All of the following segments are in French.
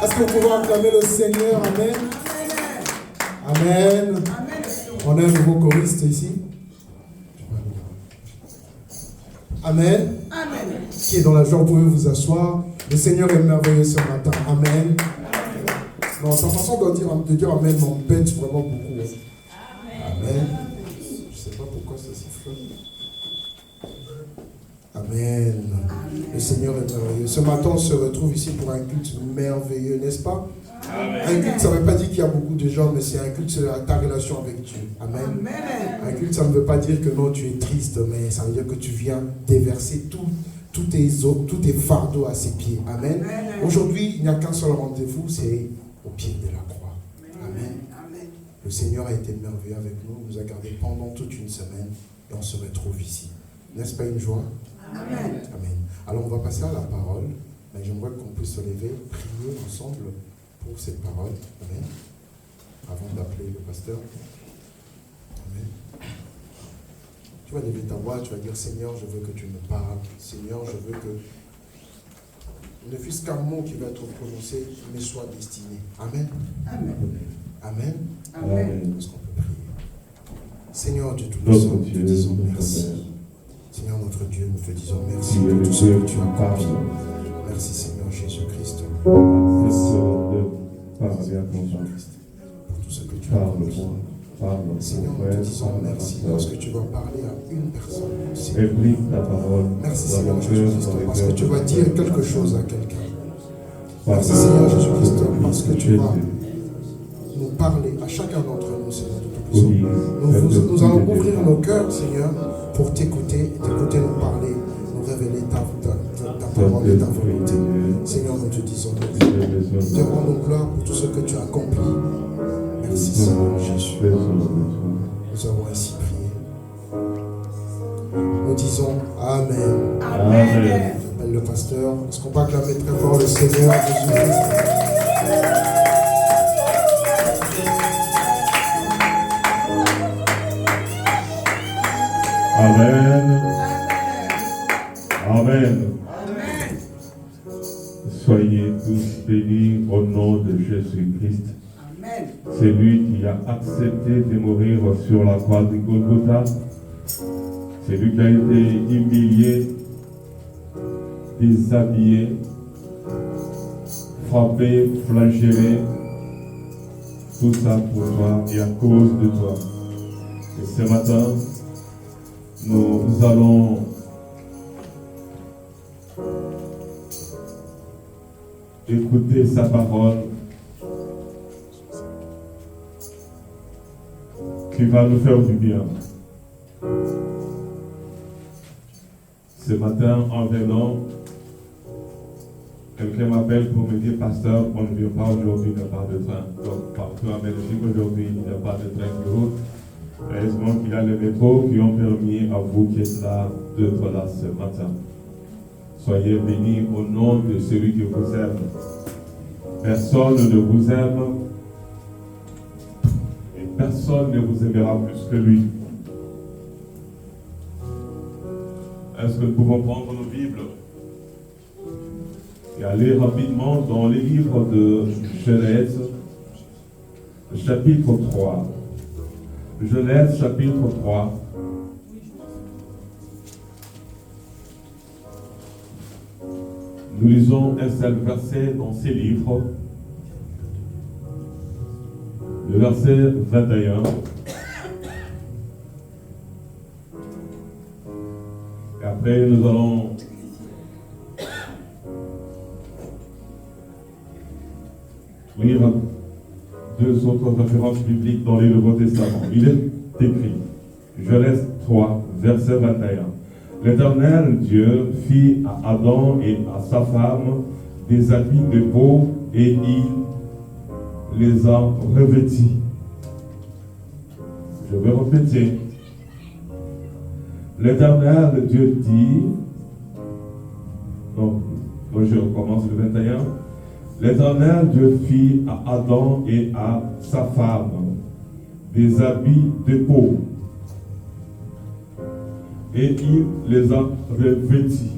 Est-ce qu'on peut acclamer le Seigneur? Amen. Amen. On a un nouveau choriste ici. Amen. Amen. Qui est dans la joie, vous pouvez vous asseoir. Le Seigneur est merveilleux ce matin. Amen. Non, sa façon de dire Amen m'embête vraiment beaucoup. Amen. Je ne sais pas pourquoi ça siffle. Amen. Le Seigneur est merveilleux. Ce matin, on se retrouve ici pour un culte merveilleux, n'est-ce pas? Amen. Un culte, ça ne veut pas dire qu'il y a beaucoup de gens, mais c'est un culte, c'est ta relation avec Dieu. Amen. Amen. Un culte, ça ne veut pas dire que non, tu es triste, mais ça veut dire que tu viens déverser tous tes fardeaux à ses pieds. Amen. Amen. Aujourd'hui, il n'y a qu'un seul rendez-vous, c'est au pied de la croix. Amen. Amen. Le Seigneur a été merveilleux avec nous, nous a gardés pendant toute une semaine et on se retrouve ici. N'est-ce pas une joie? Amen. Amen. Alors on va passer à la parole, mais j'aimerais qu'on puisse se lever, prier ensemble pour cette parole. Amen. Avant d'appeler le pasteur. Amen. Tu vas lever ta voix, tu vas dire Seigneur, je veux que tu me parles. Seigneur, je veux que ne fût-ce qu'un mot qui va être prononcé me soit destiné. Amen. Amen. Amen. Amen. Est-ce qu'on peut prier? Seigneur Dieu Tout-Puissant, nous te disons merci. Seigneur notre Dieu, nous te disons merci pour tout ce que tu as accompli. Merci Seigneur Jésus-Christ. Merci pour tout ce que tu as accompli. Seigneur, nous te disons merci parce que tu vas parler à une personne. Merci Seigneur Jésus-Christ parce que tu vas dire quelque chose à quelqu'un. Merci Seigneur Jésus-Christ parce que tu vas nous parler à chacun d'entre nous, Seigneur Tout-Puissant. Nous allons ouvrir nos cœurs, Seigneur, pour t'écouter nous parler, nous révéler ta parole et ta volonté. Seigneur, nous te disons merci. Nous te rendons gloire pour tout ce que tu as accompli. Merci Seigneur Jésus. Nous avons ainsi prié. Nous disons Amen. Amen. J'appelle le pasteur. Est-ce qu'on peut acclamer très fort le Seigneur Jésus-Christ? Amen. Amen. Amen. Soyez tous bénis au nom de Jésus-Christ. Amen. C'est lui qui a accepté de mourir sur la croix de Golgotha. C'est lui qui a été humilié, déshabillé, frappé, flagellé. Tout ça pour toi et à cause de toi. Et ce matin, nous allons écouter sa parole qui va nous faire du bien. Ce matin, en venant, quelqu'un m'appelle pour me dire, pasteur, on ne vient pas aujourd'hui, il n'y a pas de train. Donc, partout en Belgique, aujourd'hui, il n'y a pas de train de route. Heureusement qu'il y a les métros qui ont permis à vous qui êtes là d'être là ce matin. Soyez bénis au nom de celui qui vous aime. Personne ne vous aime et personne ne vous aimera plus que lui. Est-ce que nous pouvons prendre nos Bibles et aller rapidement dans les livres de Genèse, chapitre 3. Genèse, chapitre 3. Nous lisons un seul verset dans ces livres, le verset 21. Et après, nous allons lire deux autres références bibliques dans le Nouveau Testament. Il est écrit, Genèse 3, verset 21. L'Éternel Dieu fit à Adam et à sa femme des habits de peau et il les a revêtis. Je vais répéter. L'Éternel Dieu dit, donc, moi je recommence le 21. L'Éternel Dieu fit à Adam et à sa femme des habits de peau et il les a revêtis.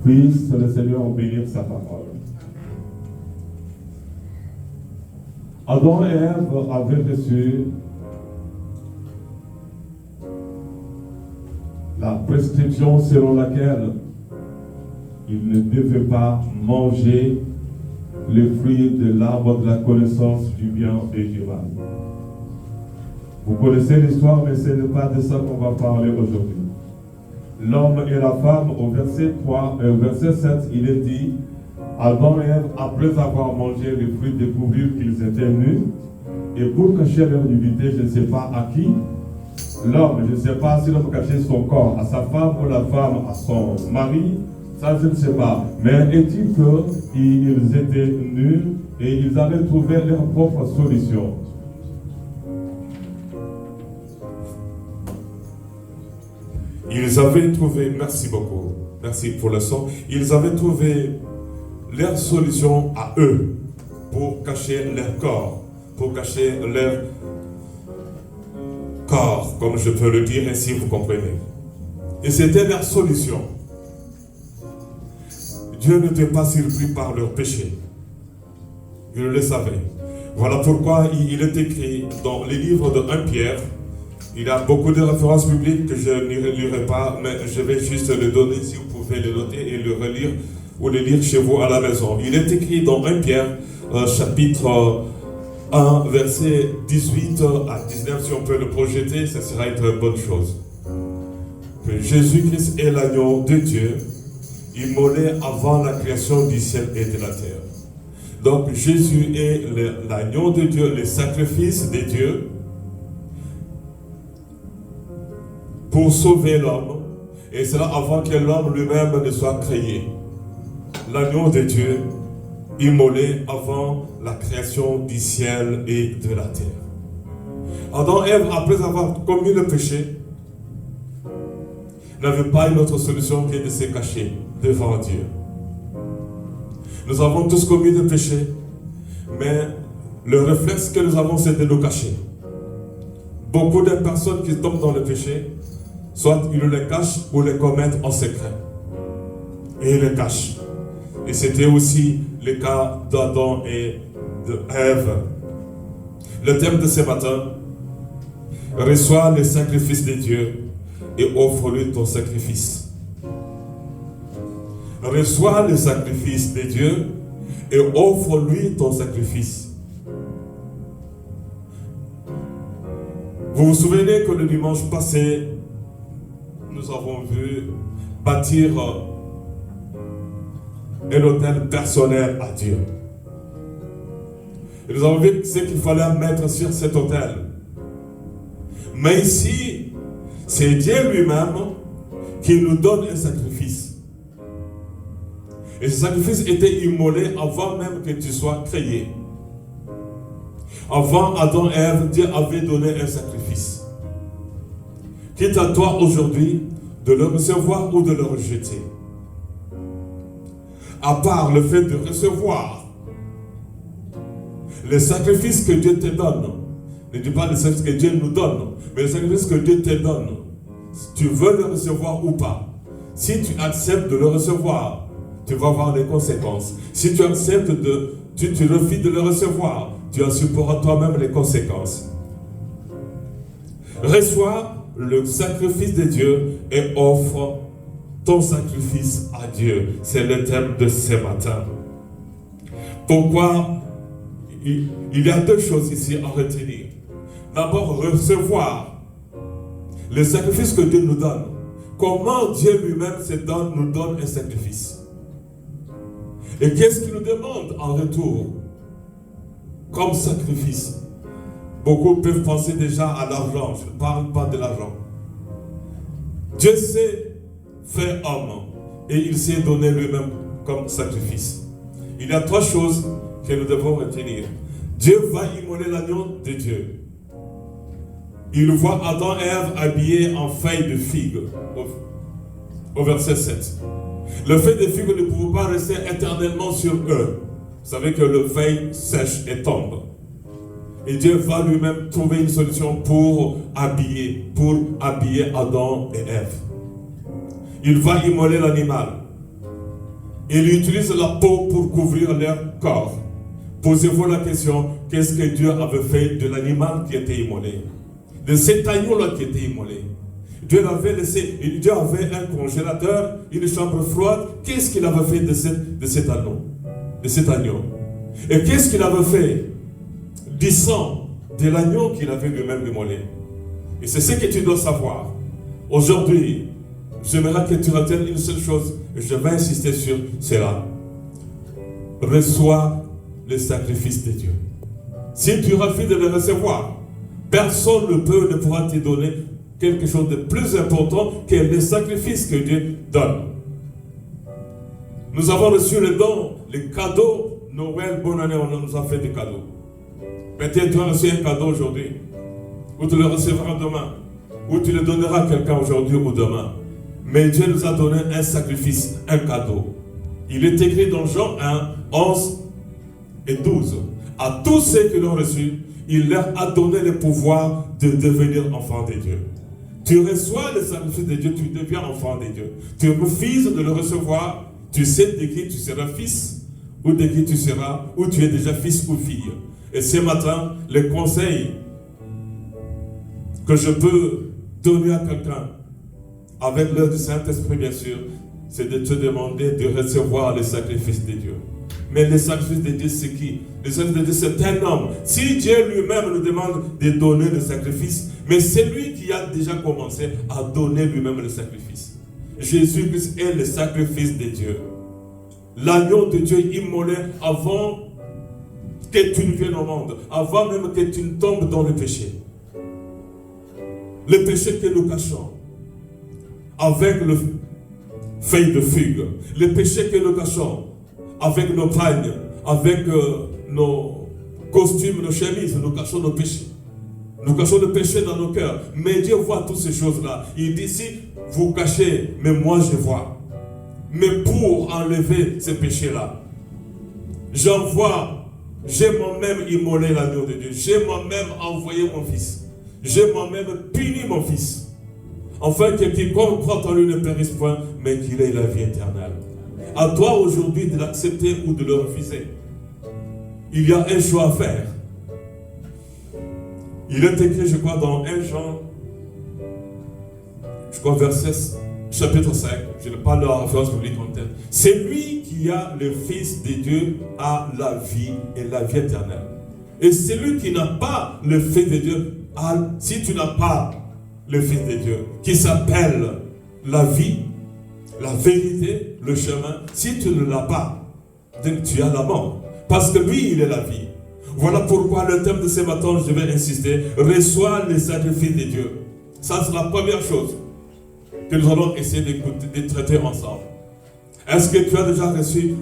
Puisse le Seigneur bénir sa parole. Adam et Ève avaient reçu la prescription selon laquelle ils ne devaient pas manger les fruits de l'arbre de la connaissance du bien et du mal. Vous connaissez l'histoire, mais ce n'est pas de ça qu'on va parler aujourd'hui. L'homme et la femme, au verset 3, au verset 7, il est dit, Adam et Ève, après avoir mangé les fruits, découvrirent qu'ils étaient nus, et pour cacher leur nudité, je ne sais pas à qui, l'homme, je ne sais pas si l'homme cachait son corps à sa femme ou la femme à son mari, ça je ne sais pas. Mais est-il qu'ils étaient nus et ils avaient trouvé leur propre solution. Ils avaient trouvé, merci beaucoup, merci pour le son, ils avaient trouvé leur solution à eux pour cacher leur corps, pour cacher leur corps, comme je peux le dire ainsi, vous comprenez. Et c'était leur solution. Dieu n'était pas surpris par leur péché. Il le savait. Voilà pourquoi il est écrit dans les livres de 1 Pierre. Il y a beaucoup de références bibliques que je ne lirai pas, mais je vais juste les donner si vous pouvez les noter et le relire ou les lire chez vous à la maison. Il est écrit dans 1 Pierre, chapitre 1, verset 18 à 19, si on peut le projeter, ça sera une très bonne chose. Que Jésus-Christ est l'agneau de Dieu, immolé avant la création du ciel et de la terre. Donc Jésus est l'agneau de Dieu, le sacrifice de Dieu, pour sauver l'homme, et cela avant que l'homme lui-même ne soit créé. L'agneau de Dieu, immolé avant la création du ciel et de la terre. Adam et Ève, après avoir commis le péché, n'avaient pas une autre solution que de se cacher devant Dieu. Nous avons tous commis le péché, mais le réflexe que nous avons, c'est de nous cacher. Beaucoup de personnes qui tombent dans le péché, soit ils le cachent ou le commettent en secret. Et ils le cachent. Et c'était aussi le cas d'Adam et d'Ève. Le thème de ce matin, reçois le sacrifice de Dieu et offre-lui ton sacrifice. Reçois le sacrifice de Dieu et offre-lui ton sacrifice. Vous vous souvenez que le dimanche passé, nous avons vu bâtir un autel personnel à Dieu. Et nous avons vu ce qu'il fallait mettre sur cet autel. Mais ici, c'est Dieu lui-même qui nous donne un sacrifice. Et ce sacrifice était immolé avant même que tu sois créé. Avant Adam et Ève, Dieu avait donné un sacrifice. Quitte à toi aujourd'hui de le recevoir ou de le rejeter. à part le fait de recevoir les sacrifices que Dieu te donne, ne dis pas les sacrifices que Dieu nous donne, mais les sacrifices que Dieu te donne, tu veux le recevoir ou pas. Si tu acceptes de le recevoir, tu vas avoir des conséquences. Si tu acceptes tu refuses de le recevoir, tu en supporteras toi-même les conséquences. Reçois le sacrifice de Dieu et offre ton sacrifice à Dieu. C'est le thème de ce matin. Pourquoi? Il y a deux choses ici à retenir. D'abord, recevoir le sacrifice que Dieu nous donne. Comment Dieu lui-même nous donne un sacrifice. Et qu'est-ce qu'il nous demande en retour comme sacrifice? Beaucoup peuvent penser déjà à l'argent. Je ne parle pas de l'argent. Dieu s'est fait homme et il s'est donné lui-même comme sacrifice. Il y a trois choses que nous devons retenir. Dieu va immoler l'agneau de Dieu. Il voit Adam et Ève habillés en feuilles de figue, au verset 7. Le feuille de figue ne pouvait pas rester éternellement sur eux. Vous savez que le feuille sèche et tombe. Et Dieu va lui-même trouver une solution pour habiller Adam et Ève. Il va immoler l'animal. Il utilise la peau pour couvrir leur corps. Posez-vous la question, qu'est-ce que Dieu avait fait de l'animal qui était immolé? De cet agneau-là qui était immolé. Dieu avait un congélateur, une chambre froide. Qu'est-ce qu'il avait fait de cet agneau? Et qu'est-ce qu'il avait fait du sang de l'agneau qu'il avait lui-même immolé? Et c'est ce que tu dois savoir. Aujourd'hui, j'aimerais que tu retiennes une seule chose, et je vais insister sur cela. Reçois le sacrifice de Dieu. Si tu refuses de le recevoir, personne ne pourra te donner quelque chose de plus important que le sacrifice que Dieu donne. Nous avons reçu le don, les cadeaux. Noël, bonne année, on nous a fait des cadeaux. Peut-être tu as reçu un cadeau aujourd'hui, ou tu le recevras demain, ou tu le donneras à quelqu'un aujourd'hui ou demain. Mais Dieu nous a donné un sacrifice, un cadeau. Il est écrit dans Jean 1, 11 et 12. À tous ceux qui l'ont reçu, il leur a donné le pouvoir de devenir enfants de Dieu. Tu reçois le sacrifice de Dieu, tu deviens enfant de Dieu. Tu refuses de le recevoir, tu sais de qui tu seras fils, ou de qui tu seras, ou tu es déjà fils ou fille. Et ce matin, le conseil que je peux donner à quelqu'un, avec l'œuvre du Saint-Esprit bien sûr, c'est de te demander de recevoir le sacrifice de Dieu. Mais le sacrifice de Dieu, c'est qui? Le sacrifice de Dieu, c'est un homme. Si Dieu lui-même nous demande de donner le sacrifice, mais c'est lui qui a déjà commencé à donner lui-même le sacrifice. Jésus-Christ est le sacrifice de Dieu. L'agneau de Dieu immolé avant que tu ne viennes au monde, avant même que tu ne tombes dans le péché. Le péché que nous cachons avec le feuille de figue, le péché que nous cachons avec nos pagnes, avec nos costumes, nos chemises, nous cachons nos péchés. Nous cachons le péché dans nos cœurs. Mais Dieu voit toutes ces choses-là. Il dit, si vous cachez, mais moi je vois. Mais pour enlever ces péchés-là, j'ai moi-même immolé l'agneau de Dieu. J'ai moi-même envoyé mon fils. J'ai moi-même puni mon fils. Afin que quiconque croit en lui ne périsse point, mais qu'il ait la vie éternelle. À toi aujourd'hui de l'accepter ou de le refuser. Il y a un choix à faire. Il est écrit, je crois, dans 1 Jean, chapitre 5, je n'ai pas la référence biblique en tête. C'est lui qui a le Fils de Dieu a la vie et la vie éternelle. Et celui qui n'a pas le Fils de Dieu, si tu n'as pas le Fils de Dieu, qui s'appelle la vie, la vérité, le chemin, si tu ne l'as pas, donc tu as la mort. Parce que lui, il est la vie. Voilà pourquoi le thème de ce matin, je vais insister, reçois le sacrifice de Dieu. Ça, c'est la première chose que nous allons essayer de traiter ensemble. Est-ce que tu as déjà reçu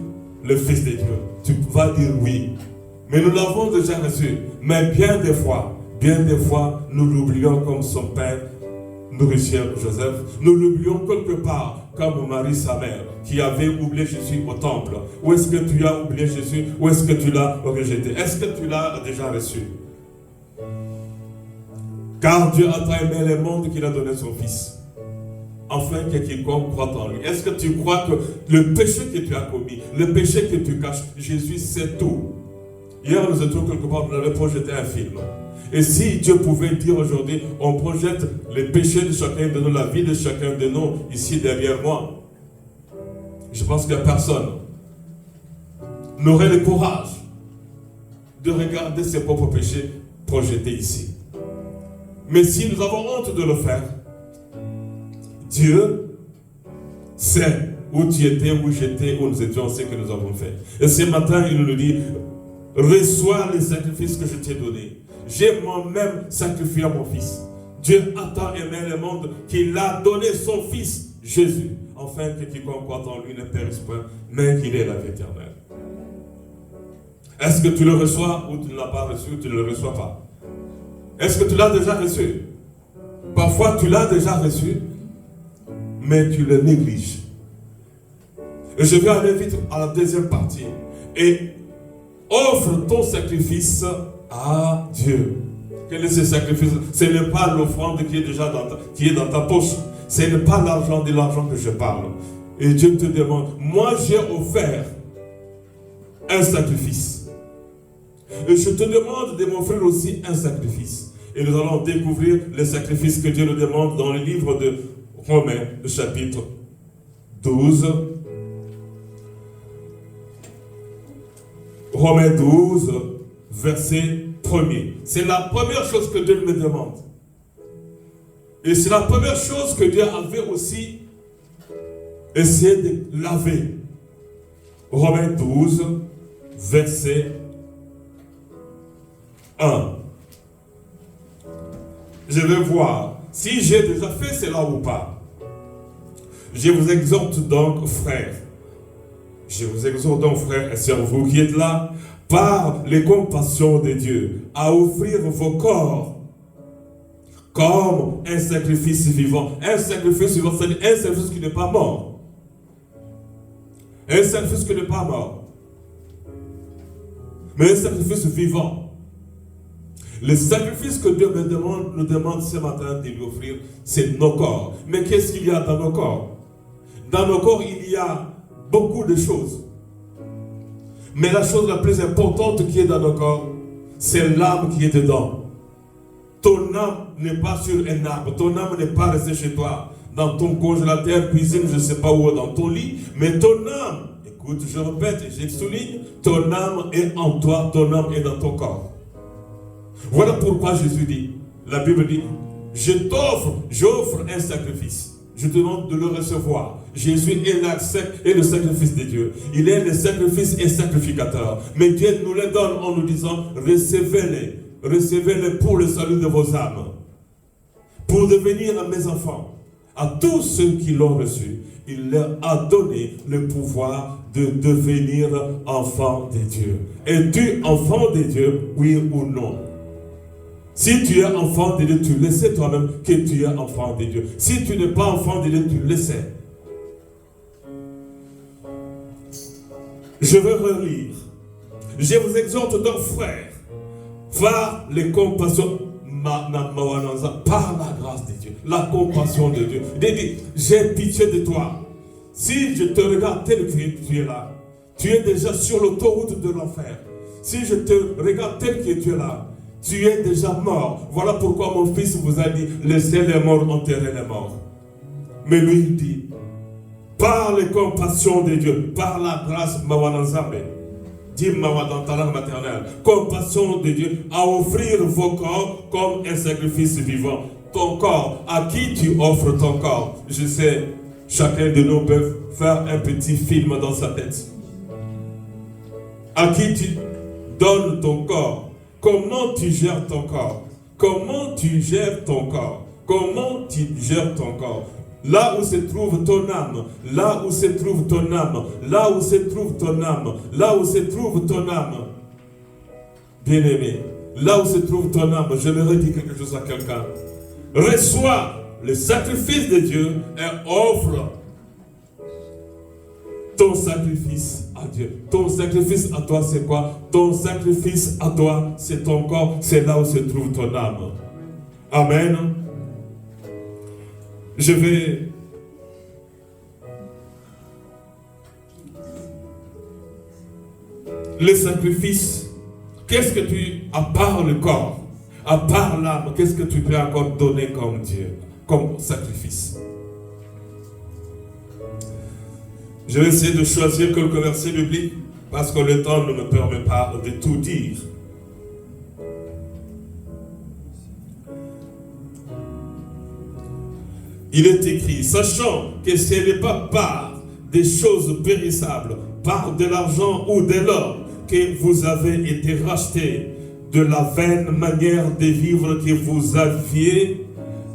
le Fils de Dieu? Tu vas dire oui. Mais nous l'avons déjà reçu. Mais bien des fois, nous l'oublions comme son père nourricier Joseph. Nous l'oublions quelque part comme Marie, sa mère. qui avait oublié Jésus au temple? Ou est-ce que tu as oublié Jésus? Ou est-ce que tu l'as rejeté? Est-ce que tu l'as déjà reçu? Car Dieu a tant aimé le monde qu'il a donné son Fils, afin que quiconque croit en lui. Est-ce que tu crois que le péché que tu as commis, le péché que tu caches, Jésus sait tout? Hier, nous étions quelque part, nous avons projeté un film. Et si Dieu pouvait dire aujourd'hui, on projette les péchés de chacun de nous, la vie de chacun de nous, ici derrière moi, je pense qu'il n'y a personne n'aurait le courage de regarder ses propres péchés projetés ici. Mais si nous avons honte de le faire, Dieu sait où tu étais, où j'étais, où nous étions, ce que nous avons fait. Et ce matin, il nous dit, reçois les sacrifices que je t'ai donnés. J'ai moi-même sacrifié mon Fils. Dieu a tant aimé le monde qu'il a donné son Fils, Jésus, afin que quiconque croit en lui ne périsse point, mais qu'il ait la vie éternelle. Est-ce que tu le reçois ou tu ne l'as pas reçu ou tu ne le reçois pas? Est-ce que tu l'as déjà reçu? Parfois tu l'as déjà reçu, mais tu le négliges. Et je vais aller vite à la deuxième partie. Et offre ton sacrifice à Dieu. Quel est ce sacrifice? Ce n'est pas l'offrande qui est déjà dans ta poche. Ce n'est pas l'argent de l'argent que je parle. Et Dieu te demande, moi j'ai offert un sacrifice. Et je te demande de m'offrir aussi un sacrifice. Et nous allons découvrir le sacrifice que Dieu nous demande dans le livre de Romains, le chapitre 12. Romains 12, verset 1er. C'est la première chose que Dieu me demande. Et c'est la première chose que Dieu avait aussi essayé de laver. Romains 12, verset 1. Je vais voir si j'ai déjà fait cela ou pas. Je vous exhorte donc, frères. Je vous exhorte donc, frères et sœurs, vous qui êtes là, par les compassions de Dieu, à offrir vos corps comme un sacrifice vivant. Un sacrifice vivant, c'est-à-dire un sacrifice qui n'est pas mort. Un sacrifice qui n'est pas mort. Mais un sacrifice vivant. Le sacrifice que Dieu nous demande ce matin de lui offrir, c'est nos corps. Mais qu'est-ce qu'il y a dans nos corps? Dans nos corps, il y a beaucoup de choses. Mais la chose la plus importante qui est dans nos corps, c'est l'âme qui est dedans. Ton âme n'est pas sur un arbre. Ton âme n'est pas restée chez toi, dans ton congélateur, cuisine, je ne sais pas où, dans ton lit. Mais ton âme, écoute, je répète et je souligne, ton âme est en toi, ton âme est dans ton corps. Voilà pourquoi Jésus dit, la Bible dit, j'offre un sacrifice. Je te demande de le recevoir. Jésus est le sacrifice de Dieu. Il est le sacrifice et sacrificateur. Mais Dieu nous le donne en nous disant, recevez-les. Recevez-les pour le salut de vos âmes. Pour devenir mes enfants. À tous ceux qui l'ont reçu, il leur a donné le pouvoir de devenir enfants de Dieu. Es-tu enfant de Dieu, oui ou non? Si tu es enfant de Dieu, tu le sais toi-même que tu es enfant de Dieu. Si tu n'es pas enfant de Dieu, tu le sais. Je veux relire. Je vous exhorte donc, frères, par les compassions, par la grâce de Dieu, la compassion de Dieu. J'ai pitié de toi. Si je te regarde tel que tu es là, tu es déjà sur l'autoroute de l'enfer. Si je te regarde tel que tu es là, tu es déjà mort. Voilà pourquoi mon fils vous a dit, laissez les morts enterrer les morts. Mais lui il dit, par les compassions de Dieu, par la grâce, Mawanazambe, dit Mawa dans ta langue maternelle, compassion de Dieu, à offrir vos corps comme un sacrifice vivant. Ton corps, à qui tu offres ton corps? Je sais, chacun de nous peut faire un petit film dans sa tête. À qui tu donnes ton corps? Comment tu gères ton corps? Comment tu gères ton corps? Comment tu gères ton corps? Là où se trouve ton âme, là où se trouve ton âme, là où se trouve ton âme, là où se trouve ton âme. Bien-aimé, là où se trouve ton âme, je vais redire quelque chose à quelqu'un. Reçois le sacrifice de Dieu et offre ton sacrifice à Dieu. Ton sacrifice à toi, c'est quoi? Ton sacrifice à toi, c'est ton corps, c'est là où se trouve ton âme. Amen. Je vais... Les sacrifices, qu'est-ce que tu, à part le corps, à part l'âme, qu'est-ce que tu peux encore donner comme Dieu, comme sacrifice? Je vais essayer de choisir quelques versets bibliques parce que le temps ne me permet pas de tout dire. Il est écrit, sachant que ce n'est pas par des choses périssables, par de l'argent ou de l'or, que vous avez été rachetés de la vaine manière de vivre que vous aviez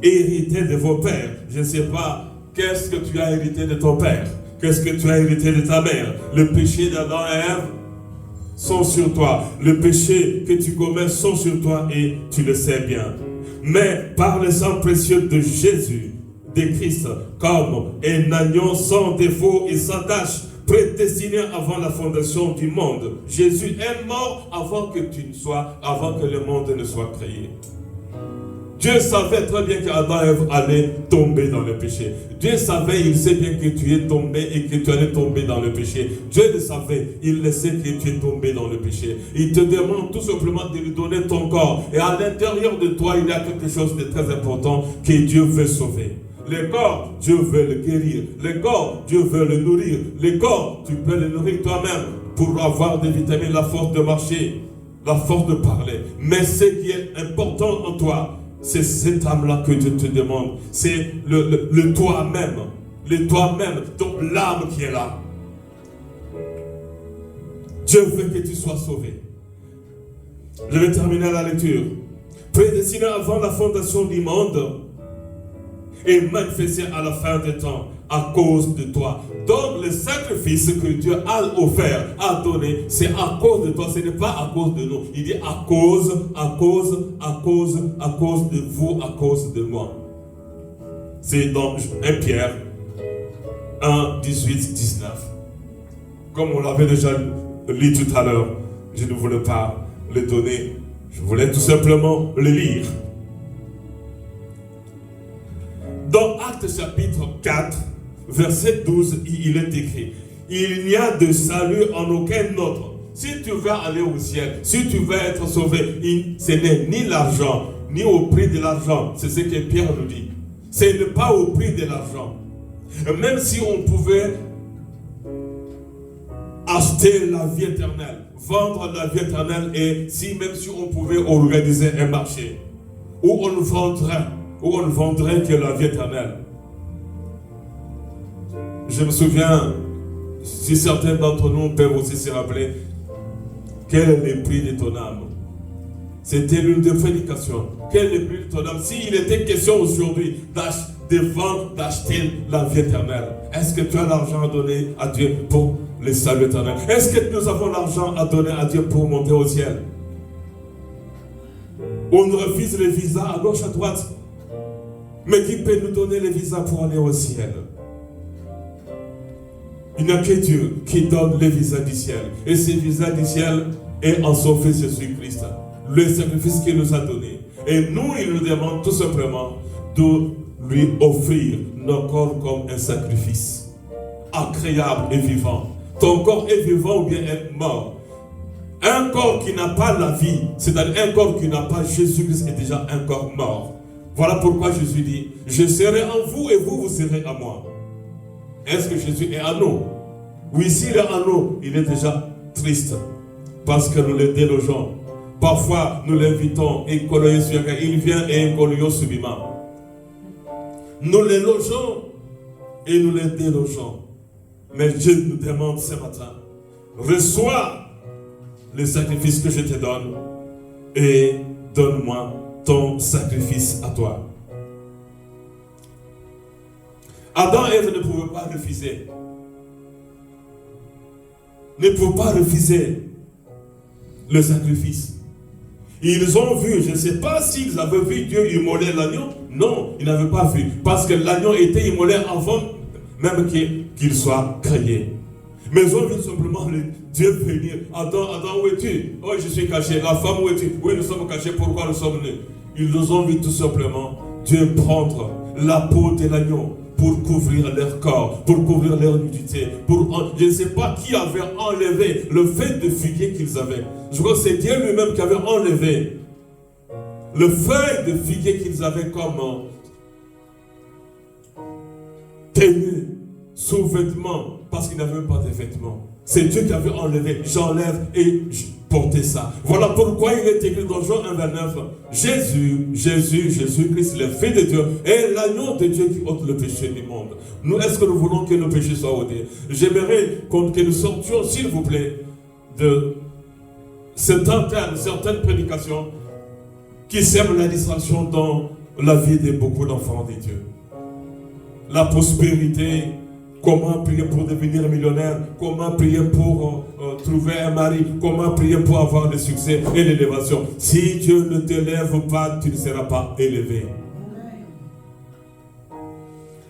hérité de vos pères. Je ne sais pas, qu'est-ce que tu as hérité de ton père? Qu'est-ce que tu as hérité de ta mère? Le péché d'Adam et Ève sont sur toi. Le péché que tu commets sont sur toi et tu le sais bien. Mais par le sang précieux de Jésus, de Christ, comme un agneau sans défaut et sans tache, prédestiné avant la fondation du monde. Jésus est mort avant que le monde ne soit créé. Dieu savait très bien qu'Adam et Ève allaient tomber dans le péché. Dieu savait, il sait bien que tu es tombé et que tu allais tomber dans le péché. Dieu le savait, il le sait que tu es tombé dans le péché. Il te demande tout simplement de lui donner ton corps. Et à l'intérieur de toi, il y a quelque chose de très important que Dieu veut sauver. Le corps, Dieu veut le guérir. Le corps, Dieu veut le nourrir. Le corps, tu peux le nourrir toi-même pour avoir des vitamines, la force de marcher, la force de parler. Mais ce qui est important en toi, c'est cette âme-là que Dieu te demande. C'est le toi-même. Le toi-même, donc l'âme qui est là. Dieu veut que tu sois sauvé. Je vais terminer la lecture. Prédestiné avant la fondation du monde et manifesté à la fin des temps à cause de toi. Donc le sacrifice que Dieu a offert, a donné, c'est à cause de toi, ce n'est pas à cause de nous. Il dit à cause de vous, à cause de moi. C'est dans 1 Pierre 1, 18, 19. Comme on l'avait déjà lu tout à l'heure, je ne voulais pas le donner, je voulais tout simplement le lire. Dans Actes chapitre 4, verset 12, il est écrit, il n'y a de salut en aucun autre. Si tu veux aller au ciel, si tu veux être sauvé, ce n'est ni l'argent, ni au prix de l'argent. C'est ce que Pierre nous dit. Ce n'est pas au prix de l'argent. Même si on pouvait acheter la vie éternelle, vendre la vie éternelle, et même si on pouvait organiser un marché où on ne vendrait que la vie éternelle. Je me souviens, si certains d'entre nous peuvent aussi se rappeler, quel est le prix de ton âme? C'était l'une des prédications. Quel est le prix de ton âme? S'il était question aujourd'hui de vendre, d'acheter la vie éternelle, est-ce que tu as l'argent à donner à Dieu pour le salut éternel? Est-ce que nous avons l'argent à donner à Dieu pour monter au ciel? On refuse les visas à gauche, à droite. Mais qui peut nous donner les visas pour aller au ciel? Il n'y a que Dieu qui donne les visas du ciel. Et ces visas du ciel est en son Fils Jésus-Christ. Le sacrifice qu'il nous a donné. Et nous, il nous demande tout simplement de lui offrir nos corps comme un sacrifice. Agréable et vivant. Ton corps est vivant ou bien est mort. Un corps qui n'a pas la vie, c'est-à-dire un corps qui n'a pas Jésus-Christ, est déjà un corps mort. Voilà pourquoi Jésus dit, je serai en vous et vous serez à moi. Est-ce que Jésus est à nous? Oui, s'il est à nous, il est déjà triste. Parce que nous le délogeons. Parfois, nous l'invitons et il vient et il subitement. Nous le logeons et nous le délogeons. Mais Dieu nous demande ce matin, reçois le sacrifice que je te donne et donne-moi ton sacrifice à toi. Adam et Ève ne pouvaient pas refuser. Ne pouvaient pas refuser le sacrifice. Ils ont vu, je ne sais pas s'ils avaient vu Dieu immoler l'agneau. Non, ils n'avaient pas vu. Parce que l'agneau était immolé avant même qu'il soit créé. Mais ils ont vu simplement Dieu venir. Adam, où es-tu? Oh, je suis caché. La femme, où es-tu? Oui, nous sommes cachés. Pourquoi nous sommes nés? Ils nous ont vu tout simplement Dieu prendre la peau de l'agneau pour couvrir leur corps, pour couvrir leur nudité. Je ne sais pas qui avait enlevé le fait de figuier qu'ils avaient. Je crois que c'est Dieu lui-même qui avait enlevé le feuille de figuier qu'ils avaient comme tenue, sous-vêtements, parce qu'ils n'avaient pas de vêtements. C'est Dieu qui avait enlevé, j'enlève et je portais ça. Voilà pourquoi il est écrit dans Jean 1,29, Jésus-Christ, le Fils de Dieu, est l'agneau de Dieu qui ôte le péché du monde. Nous, est-ce que nous voulons que nos péchés soient ôtés? J'aimerais que nous sortions, s'il vous plaît, de certaines prédications qui sèment la distraction dans la vie de beaucoup d'enfants de Dieu. La prospérité, comment prier pour devenir millionnaire, comment prier pour trouver un mari, comment prier pour avoir le succès et l'élévation. Si Dieu ne t'élève pas, tu ne seras pas élevé.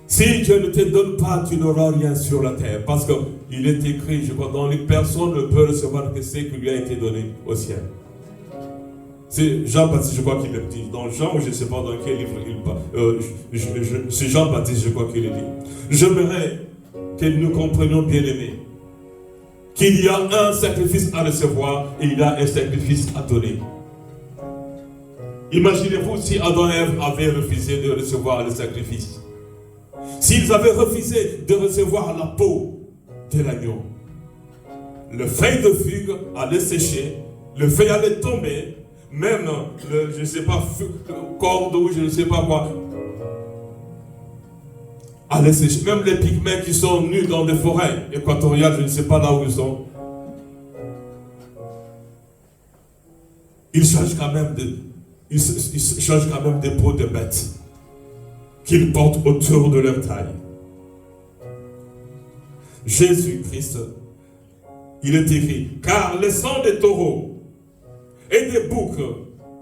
Si Dieu ne te donne pas, tu n'auras rien sur la terre. Parce qu'il est écrit, je crois, dans les personnes ne peut recevoir que ce qui lui a été donné au ciel. C'est Jean-Baptiste, je crois qu'il le dit. Dans Jean, ou je ne sais pas dans quel livre il parle. C'est Jean-Baptiste, je crois qu'il le dit. J'aimerais que nous comprenions, bien aimés, qu'il y a un sacrifice à recevoir et il y a un sacrifice à donner. Imaginez-vous si Adam et Ève avaient refusé de recevoir le sacrifice. S'ils avaient refusé de recevoir la peau de l'agneau, le feuille de figue allait sécher, le feuille allait tomber, même je ne sais pas, corde ou je ne sais pas quoi, allait sécher. Même les pygmées qui sont nus dans des forêts équatoriales, je ne sais pas là où ils sont, ils changent quand même des peaux de bêtes qu'ils portent autour de leur taille. Jésus-Christ, il est écrit, car le sang des taureaux et des boucs,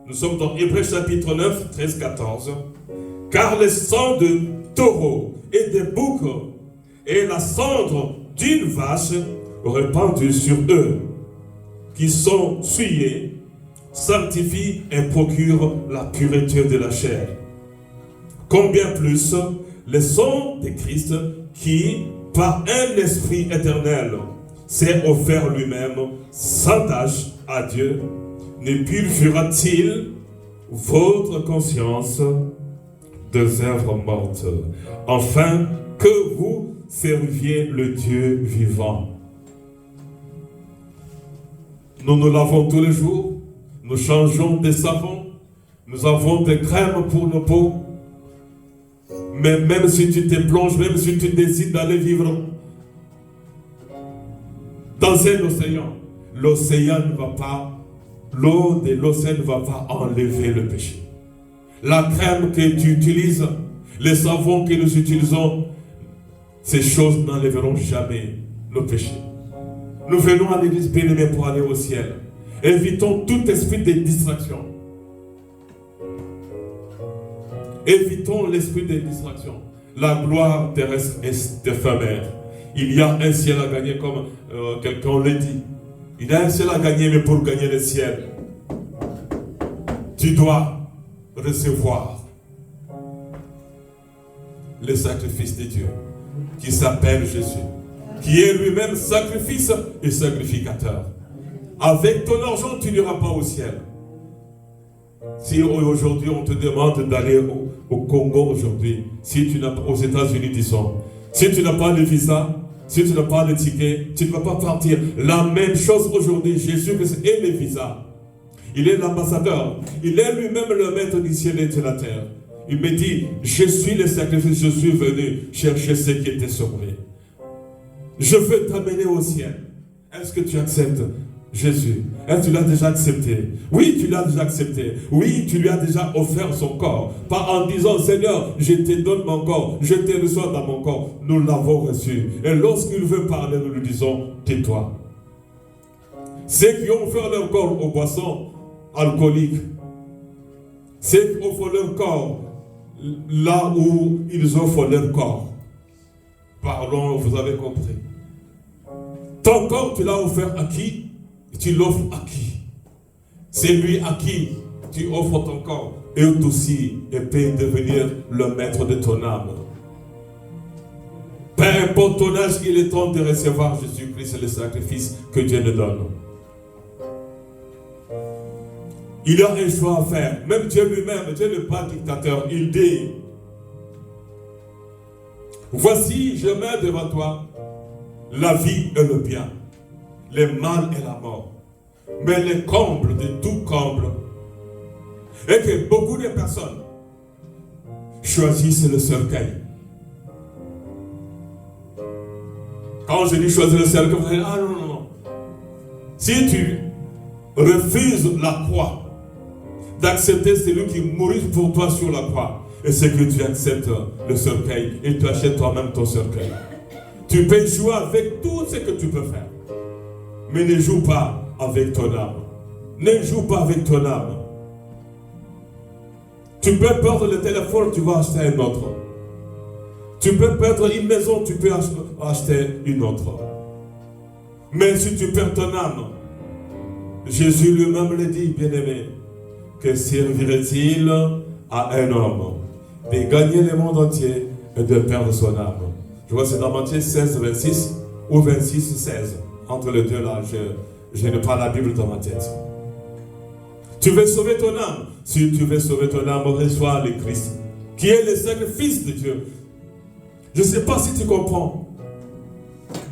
nous sommes dans Hébreux chapitre 9, 13, 14, car le sang de taureaux et des boucs et la cendre d'une vache répandue sur eux, qui sont souillés, sanctifient et procurent la pureté de la chair. Combien plus le sang de Christ qui, par un esprit éternel, s'est offert lui-même sans tâche à Dieu, ne purifiera-t-il votre conscience des œuvres mortes, afin que vous serviez le Dieu vivant. Nous nous lavons tous les jours, nous changeons des savons, nous avons des crèmes pour nos peaux, mais même si tu te plonges, même si tu décides d'aller vivre dans un océan, l'océan ne va pas, l'eau de l'océan ne va pas enlever le péché. La crème que tu utilises, les savons que nous utilisons, ces choses n'enlèveront jamais nos péchés. Nous venons à l'église bien-aimée pour aller au ciel. Évitons tout esprit de distraction. Évitons l'esprit de distraction. La gloire terrestre est éphémère. Il y a un ciel à gagner, comme quelqu'un l'a dit. Il y a un ciel à gagner, mais pour gagner le ciel, tu dois recevoir le sacrifice de Dieu, qui s'appelle Jésus, qui est lui-même sacrifice et sacrificateur. Avec ton argent, tu n'iras pas au ciel. Si aujourd'hui on te demande d'aller au Congo aujourd'hui, si tu n'as pas, aux États-Unis disons, si tu n'as pas de visa, si tu n'as pas de ticket, tu ne peux pas partir. La même chose aujourd'hui, Jésus-Christ est le visa. Il est l'ambassadeur. Il est lui-même le maître du ciel et de la terre. Il me dit, je suis le sacrifice, je suis venu chercher ceux qui étaient sauvés. Je veux t'amener au ciel. Est-ce que tu acceptes Jésus? Est-ce que tu l'as déjà accepté? Oui, tu l'as déjà accepté. Oui, tu lui as déjà offert son corps. Pas en disant, Seigneur, je te donne mon corps, je te reçois dans mon corps. Nous l'avons reçu. Et lorsqu'il veut parler, nous lui disons, tais-toi. Ceux qui ont offert leur corps aux boissons alcooliques, ceux qui offrent leur corps là où ils offrent leur corps. Parlons, vous avez compris. Ton corps, tu l'as offert à qui? Tu l'offres à qui? C'est lui à qui tu offres ton corps. Et aussi, il peut devenir le maître de ton âme. Peu importe ton âge, il est temps de recevoir Jésus-Christ et le sacrifice que Dieu nous donne. Il a un choix à faire. Même Dieu lui-même, Dieu n'est pas dictateur. Il dit, voici, je mets devant toi la vie et le bien, le mal et la mort. Mais le comble de tout comble est que beaucoup de personnes choisissent le cercueil. Quand je dis choisir le cercueil, vous allez dire, ah non, non, non. Si tu refuses la croix, d'accepter celui qui mourit pour toi sur la croix, et c'est que tu acceptes le cercueil et tu achètes toi-même ton cercueil. Tu peux jouer avec tout ce que tu peux faire, mais ne joue pas avec ton âme. Ne joue pas avec ton âme. Tu peux perdre le téléphone, tu vas acheter un autre. Tu peux perdre une maison, tu peux acheter une autre. Mais si tu perds ton âme, Jésus lui-même le dit, bien-aimé, que servirait-il à un homme de gagner le monde entier et de perdre son âme? Je vois, c'est dans Matthieu 16, 26 ou 26, 16. Entre les deux là, je n'ai pas la Bible dans ma tête. Tu veux sauver ton âme. Si tu veux sauver ton âme, reçois le Christ, qui est le sacrifice de Dieu. Je ne sais pas si tu comprends.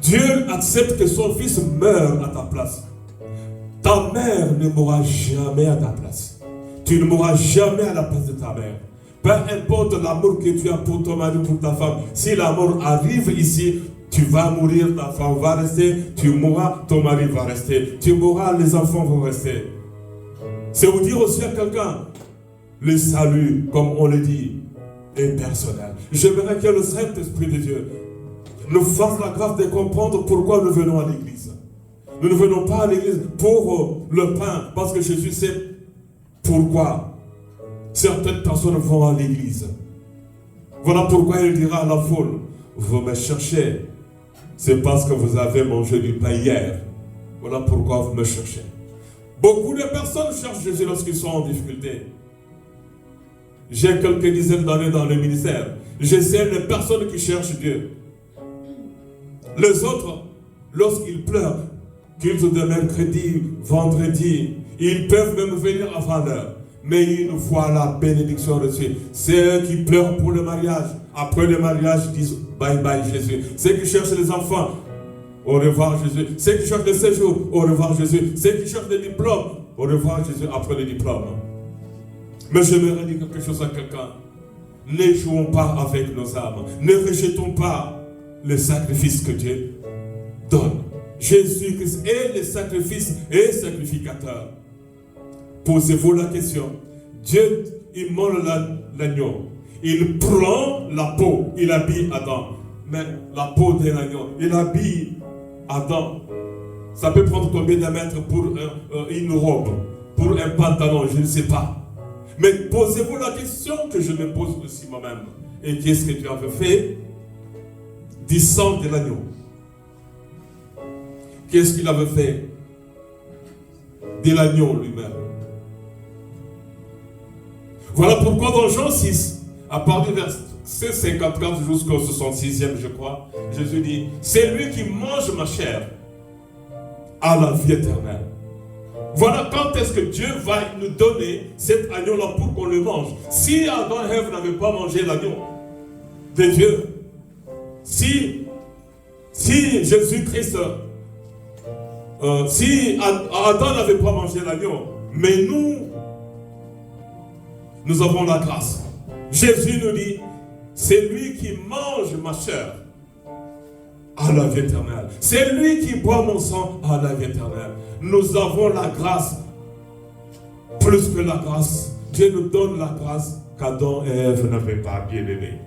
Dieu accepte que son fils meure à ta place. Ta mère ne mourra jamais à ta place. Tu ne mourras jamais à la place de ta mère. Peu importe l'amour que tu as pour ton mari ou pour ta femme. Si la mort arrive ici, tu vas mourir, ta femme va rester, tu mourras, ton mari va rester, tu mourras, les enfants vont rester. C'est vous dire aussi à quelqu'un, le salut, comme on le dit, est personnel. J'aimerais que le Saint-Esprit de Dieu nous fasse la grâce de comprendre pourquoi nous venons à l'église. Nous ne venons pas à l'église pour le pain, parce que Jésus sait pourquoi certaines personnes vont à l'église. Voilà pourquoi il dira à la foule, vous me cherchez, c'est parce que vous avez mangé du pain hier. Voilà pourquoi vous me cherchez. Beaucoup de personnes cherchent Jésus lorsqu'ils sont en difficulté. J'ai quelques dizaines d'années dans le ministère. Je sais les personnes qui cherchent Dieu. Les autres, lorsqu'ils pleurent, qu'ils de mercredi, vendredi, ils peuvent même venir avant l'heure. Mais une fois la bénédiction reçue, ceux qui pleurent pour le mariage, après le mariage, disent bye bye Jésus. Ceux qui cherchent les enfants, au revoir Jésus. Ceux qui cherchent le séjour, au revoir Jésus. Ceux qui cherchent des diplômes, au revoir Jésus après le diplôme. Mais j'aimerais dire quelque chose à quelqu'un. Ne jouons pas avec nos âmes. Ne rejetons pas le sacrifice que Dieu donne. Jésus-Christ est le sacrifice et sacrificateur. Posez-vous la question. Dieu, il mange l'agneau. Il prend la peau, il habille Adam. Mais la peau de l'agneau, il habille Adam. Ça peut prendre combien de mètres pour une robe, pour un pantalon, je ne sais pas. Mais posez-vous la question que je me pose aussi moi-même. Et qu'est-ce que tu avais fait du sang de l'agneau? Qu'est-ce qu'il avait fait de l'agneau lui-même? Voilà pourquoi dans Jean 6, à partir du verset 54 jusqu'au 66e, je crois, Jésus dit, c'est lui qui mange ma chair à la vie éternelle. Voilà quand est-ce que Dieu va nous donner cet agneau-là pour qu'on le mange. Si Adam et Ève n'avaient pas mangé l'agneau de Dieu, si Jésus-Christ, si Adam n'avait pas mangé l'agneau, mais nous avons la grâce. Jésus nous dit, c'est lui qui mange ma chair à la vie éternelle. C'est lui qui boit mon sang à la vie éternelle. Nous avons la grâce, plus que la grâce. Dieu nous donne la grâce qu'Adam et Ève n'avaient pas, bien aimé.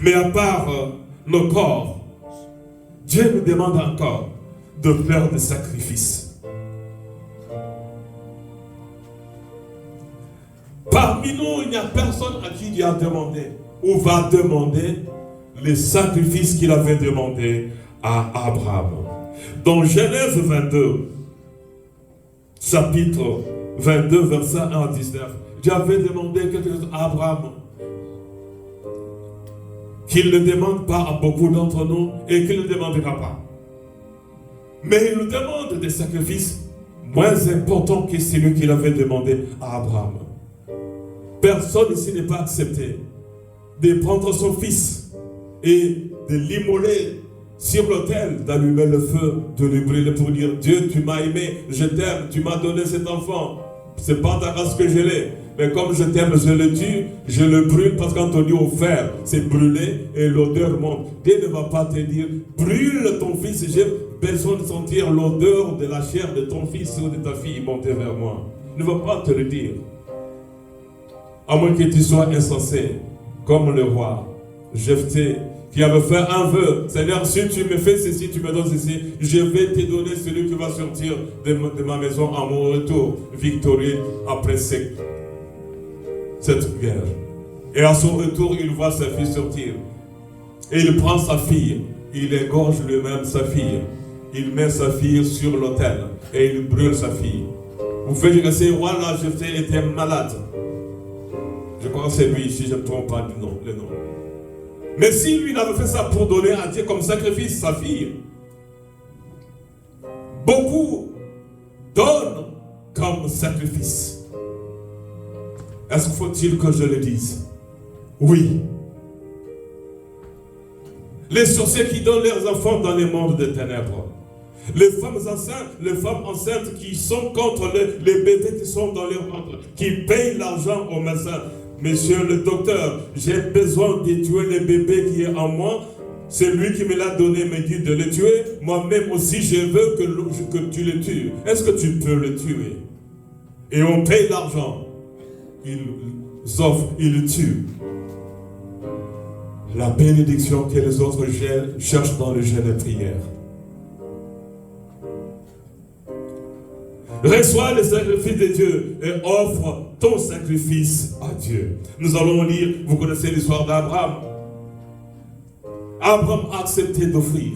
Mais à part nos corps, Dieu nous demande encore de faire des sacrifices. Parmi nous, il n'y a personne à qui il a demandé ou va demander les sacrifices qu'il avait demandé à Abraham. Dans Genèse 22, chapitre 22, verset 1 à 19, Dieu avait demandé quelque chose à Abraham qu'il ne demande pas à beaucoup d'entre nous et qu'il ne demandera pas. Mais il nous demande des sacrifices moins importants que celui qu'il avait demandé à Abraham. Personne ici n'est pas accepté de prendre son fils et de l'immoler sur l'autel, d'allumer le feu, de lui brûler pour dire Dieu, tu m'as aimé, je t'aime, tu m'as donné cet enfant. C'est pas ta race que je l'ai, mais comme je t'aime, je le tue, je le brûle parce quand on dit au fer, c'est brûler et l'odeur monte. Dieu ne va pas te dire brûle ton fils, j'ai besoin de sentir l'odeur de la chair de ton fils ou de ta fille monter vers moi. Il ne va pas te le dire. À moins que tu sois insensé, comme le roi Jephthé, qui avait fait un vœu. Seigneur, si tu me fais ceci, tu me donnes ceci, je vais te donner celui qui va sortir de ma maison à mon retour, victorieux après cette guerre. Et à son retour, il voit sa fille sortir. Et il prend sa fille, il égorge lui-même sa fille. Il met sa fille sur l'autel et il brûle sa fille. Vous faites que ce roi-là, Jephthé, était malade. Je crois que c'est lui, si je ne me trompe pas le nom. Mais si lui n'avait fait ça pour donner à Dieu comme sacrifice sa fille, beaucoup donnent comme sacrifice. Est-ce qu'il faut-il que je le dise? Oui. Les sorciers qui donnent leurs enfants dans les mondes des ténèbres. Les femmes enceintes qui sont contre les bébés qui sont dans leur ventre, qui payent l'argent aux médecins. Monsieur le docteur, j'ai besoin de tuer le bébé qui est en moi. C'est lui qui me l'a donné, me dit de le tuer. Moi-même aussi, je veux que tu le tues. Est-ce que tu peux le tuer? Et on paye l'argent. Ils offrent, ils le tuent. La bénédiction que les autres cherchent dans le jeûne et prière. Reçois le sacrifice de Dieu et offre ton sacrifice à Dieu. Nous allons lire, vous connaissez l'histoire d'Abraham. Abraham a accepté d'offrir.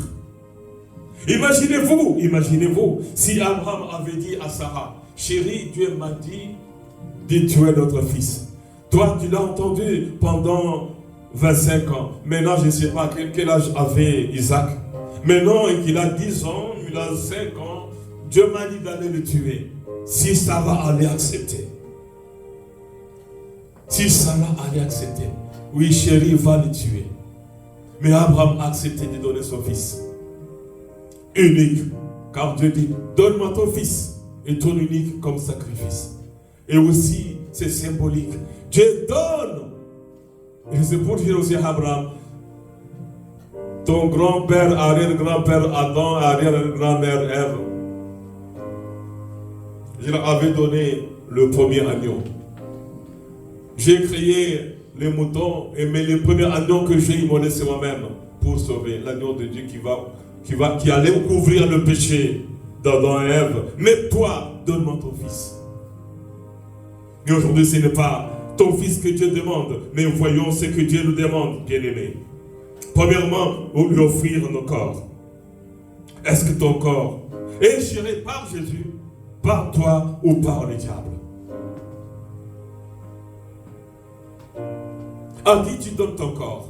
Imaginez-vous, si Abraham avait dit à Sarah, chérie, Dieu m'a dit de tuer notre fils. Toi, tu l'as entendu pendant 25 ans. Maintenant, je ne sais pas quel âge avait Isaac. Maintenant, qu'il a 10 ans, il a 5 ans. Dieu m'a dit d'aller le tuer. Si Sarah allait accepter. Si Sarah allait accepter. Oui, chérie, va le tuer. Mais Abraham a accepté de donner son fils. Unique. Car Dieu dit, donne-moi ton fils. Et ton unique comme sacrifice. Et aussi, c'est symbolique. Dieu donne. Et c'est pour dire aussi à Abraham, ton grand-père, arrière-grand-père Adam, arrière-grand-mère Ève, je leur avais donné le premier agneau. J'ai créé les moutons, mais le premier agneau que j'ai immolé, c'est moi-même pour sauver l'agneau de Dieu qui allait couvrir le péché d'Adam et Ève. Mais toi, donne-moi ton fils. Et aujourd'hui, ce n'est pas ton fils que Dieu demande, mais voyons ce que Dieu nous demande, bien-aimé. Premièrement, lui offrir nos corps. Est-ce que ton corps est géré par Jésus, par toi ou par le diable? À qui tu donnes ton corps?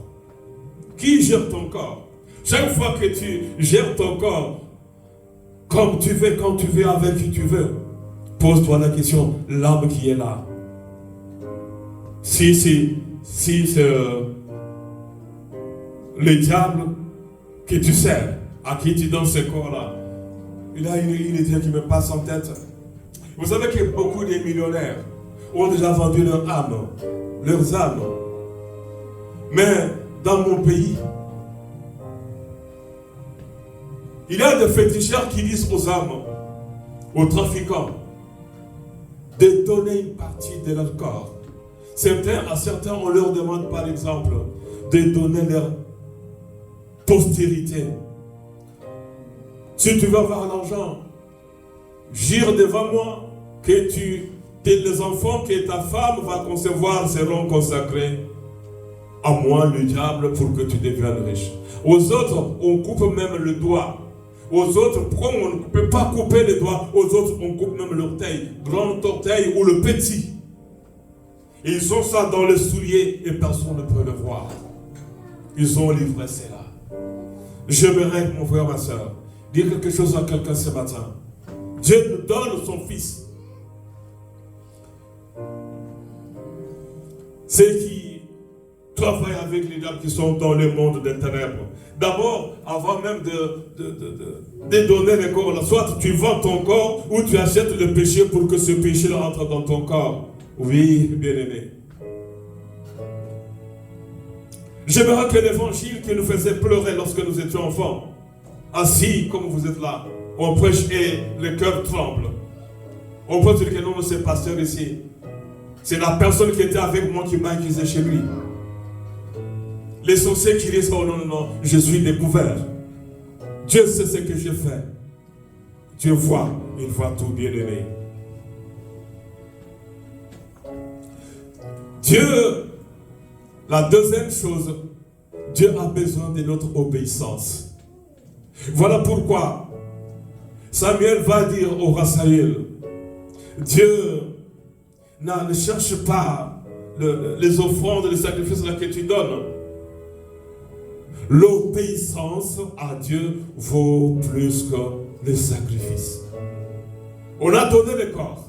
Qui gère ton corps? Chaque fois que tu gères ton corps comme tu veux, quand tu veux, avec qui tu veux, pose-toi la question, l'âme qui est là. Si c'est le diable que tu sers, à qui tu donnes ce corps-là, il a une idée qui me passe en tête. Vous savez que beaucoup de millionnaires ont déjà vendu leurs âmes. Mais dans mon pays, il y a des féticheurs qui disent aux âmes, aux trafiquants, de donner une partie de leur corps. À certains, on leur demande par exemple de donner leur postérité. Si tu veux avoir l'argent, jure devant moi que les enfants que ta femme va concevoir seront consacrés à moi le diable pour que tu deviennes riche. Aux autres, on coupe même le doigt. Aux autres, pourquoi on ne peut pas couper les doigts? Aux autres, on coupe même l'orteil, grand orteil ou le petit. Ils ont ça dans les souliers et personne ne peut le voir. Ils ont livré cela. J'aimerais, mon frère, ma soeur, dire quelque chose à quelqu'un ce matin. Dieu nous donne son Fils. Ceux qui travaillent avec les diables qui sont dans le monde des ténèbres. D'abord, avant même de donner le corps, là, soit tu vends ton corps ou tu achètes le péché pour que ce péché entre dans ton corps. Oui, bien-aimé. J'aimerais que l'évangile qui nous faisait pleurer lorsque nous étions enfants, assis comme vous êtes là, on prêche et le cœur tremble. On peut dire que non, c'est pasteur ici. C'est la personne qui était avec moi qui m'a accusé chez lui. Les sorciers qui disent, oh non, non, je suis découvert. Dieu sait ce que j'ai fait. Dieu voit, il voit tout, bien aimé. Dieu, la deuxième chose, Dieu a besoin de notre obéissance. Voilà pourquoi Samuel va dire au roi Saül, Dieu ne cherche pas les offrandes, les sacrifices que tu donnes. L'obéissance à Dieu vaut plus que les sacrifices. On a donné le corps.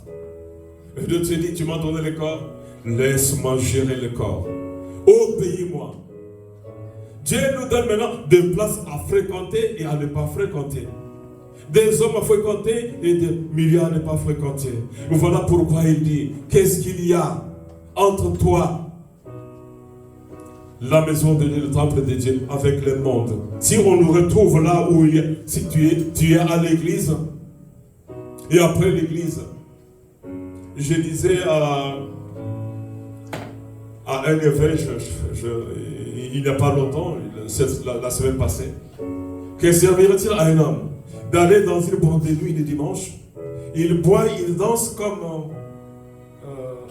Et Dieu te dit, tu m'as donné le corps, laisse-moi gérer le corps. Obéis-moi. Dieu nous donne maintenant des places à fréquenter et à ne pas fréquenter. Des hommes à fréquenter et des milliers à ne pas fréquenter. Voilà pourquoi il dit, qu'est-ce qu'il y a entre toi, la maison de Dieu, le temple de Dieu, avec le monde? Si on nous retrouve là où il est, si tu es à l'église, et après l'église, je disais à un évêque, il n'y a pas longtemps, la semaine passée, que servirait-il à un homme d'aller dans une boîte de nuit le dimanche? Il boit, il danse comme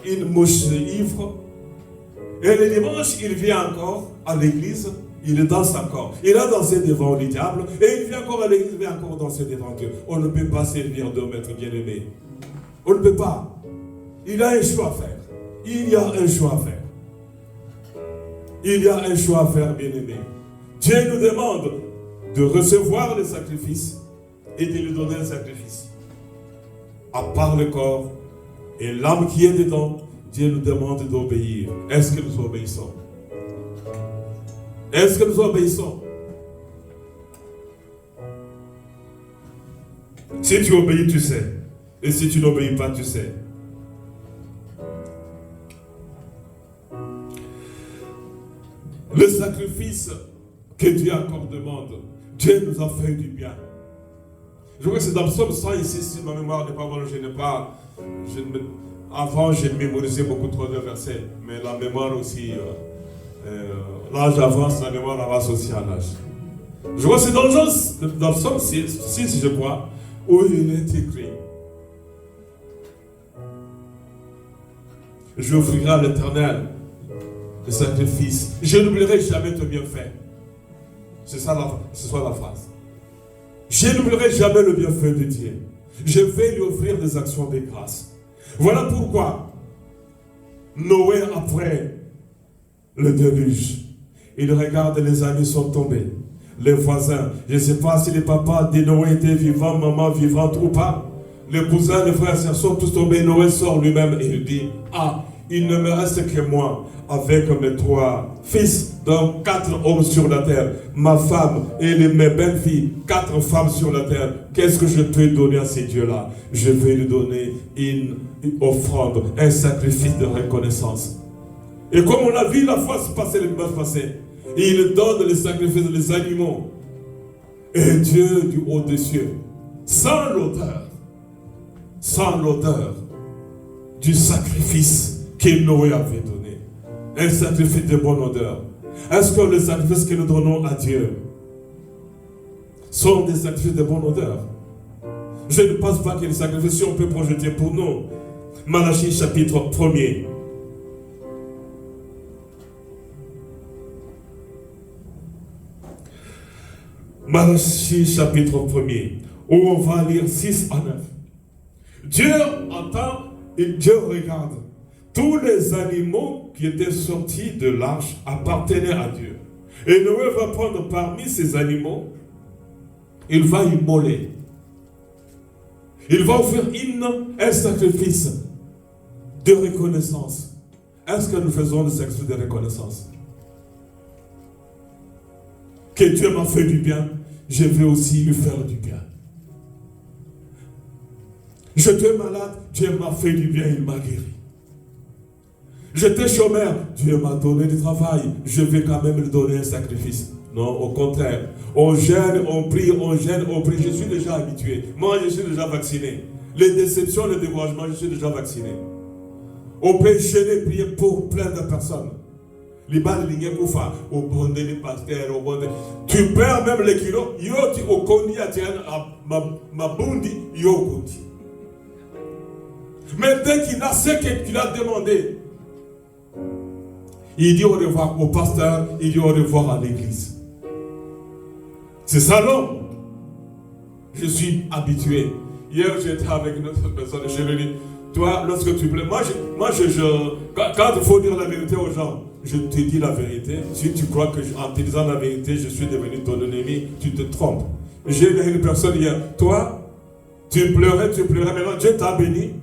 une mouche ivre. Et le dimanche, il vient encore à l'église, il danse encore. Il a dansé devant le diable, et il vient encore à l'église, il vient encore danser devant Dieu. On ne peut pas servir deux maîtres bien-aimés. On ne peut pas. Il a un choix à faire. Il y a un choix à faire. Il y a un choix à faire, bien-aimé. Dieu nous demande de recevoir le sacrifice et de lui donner un sacrifice. À part le corps et l'âme qui est dedans, Dieu nous demande d'obéir. Est-ce que nous obéissons? Est-ce que nous obéissons? Si tu obéis, tu sais. Et si tu n'obéis pas, tu sais. Le sacrifice que Dieu encore demande, Dieu nous a fait du bien. Je crois que c'est dans le psaume 100 ici, si ma mémoire n'est pas bonne, avant, j'ai mémorisé beaucoup trop de versets, mais la mémoire aussi, l'âge avance, la mémoire avance aussi à l'âge. Je crois que c'est dans le psaume 6, je crois, où il est écrit, j'offrirai à l'Éternel le sacrifice. Je n'oublierai jamais tes bienfaits. C'est ça la phrase. Je n'oublierai jamais le bienfait de Dieu. Je vais lui offrir des actions de grâce. Voilà pourquoi Noé, après le déluge, il regarde, les amis sont tombés. Les voisins, je ne sais pas si les papas de Noé étaient vivants, maman vivante ou pas. Les cousins, les frères et sœurs sont tous tombés. Noé sort lui-même et il dit, ah, il ne me reste que moi avec mes 3 fils, donc 4 hommes sur la terre, ma femme et mes belles-filles, 4 femmes sur la terre. Qu'est-ce que je peux donner à ces dieux-là? Je vais lui donner une offrande, un sacrifice de reconnaissance. Et comme on a vu la fois passée, le dimanche passé, il donne les sacrifices des animaux. Et Dieu du haut des cieux, sans l'odeur du sacrifice que Noé avait donné. Un sacrifice de bonne odeur. Est-ce que les sacrifices que nous donnons à Dieu sont des sacrifices de bonne odeur? Je ne pense pas que les sacrifices, si on peut projeter pour nous. Malachie chapitre 1er. Malachie chapitre 1er, où on va lire 6 à 9. Dieu entend et Dieu regarde. Tous les animaux qui étaient sortis de l'arche appartenaient à Dieu. Et Noé va prendre parmi ces animaux, il va immoler. Il va offrir un sacrifice de reconnaissance. Est-ce que nous faisons le sacrifice de reconnaissance? Que Dieu m'a fait du bien, je vais aussi lui faire du bien. J'étais malade, Dieu m'a fait du bien, il m'a guéri. J'étais chômeur, Dieu m'a donné du travail, je vais quand même lui donner un sacrifice. Non, au contraire. On gêne, on prie, je suis déjà habitué. Moi, je suis déjà vacciné. Les déceptions, les découragements, je suis déjà vacciné. On peut gêner, prier pour plein de personnes. Tu perds même les kilos, au kondi ma bundi, mais dès qu'il a ce qu'il a demandé, il dit au revoir au pasteur, il dit au revoir à l'église. C'est ça l'homme. Je suis habitué. Hier, j'étais avec une autre personne et je lui dis, toi, lorsque tu plais, quand il faut dire la vérité aux gens, je te dis la vérité. Si tu crois que en te disant la vérité, je suis devenu ton ennemi, tu te trompes. J'ai eu une personne hier, toi, tu pleurais, maintenant Dieu t'a béni.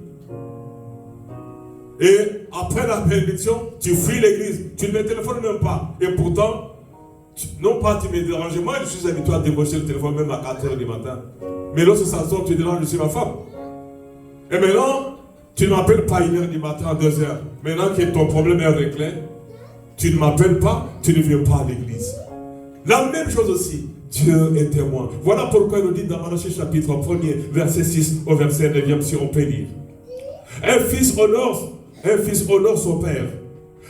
Et après la bénédiction, tu fuis l'église, tu ne me téléphones même pas. Et pourtant, non pas tu me déranges, moi je suis habitué à débaucher le téléphone même à 4h du matin. Mais lorsque ça sort, tu déranges, je suis ma femme. Et maintenant, tu ne m'appelles pas 1h du matin à 2h. Maintenant que ton problème est réglé, tu ne m'appelles pas, tu ne viens pas à l'église. La même chose aussi, Dieu est témoin. Voilà pourquoi il nous dit dans Malachie chapitre 1er, verset 6 au verset 9, si on peut lire. Un fils honore son père,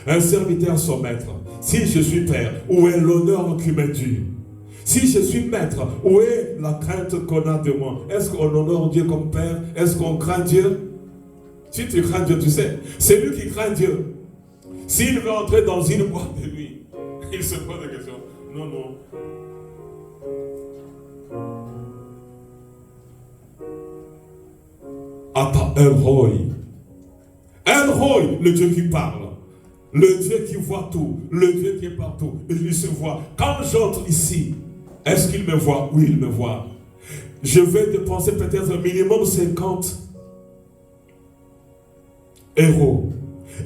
un serviteur son maître. Si je suis père, où est l'honneur qui m'est dû? Si je suis maître, où est la crainte qu'on a de moi? Est-ce qu'on honore Dieu comme père? Est-ce qu'on craint Dieu? Si tu crains Dieu, tu sais, c'est lui qui craint Dieu. S'il veut entrer dans une boîte de nuit, il se pose des questions. Non. Attends, El Roi, le Dieu qui parle, le Dieu qui voit tout, le Dieu qui est partout, il se voit. Quand j'entre ici, est-ce qu'il me voit? Oui, il me voit. Je vais dépenser peut-être un minimum 50 euros.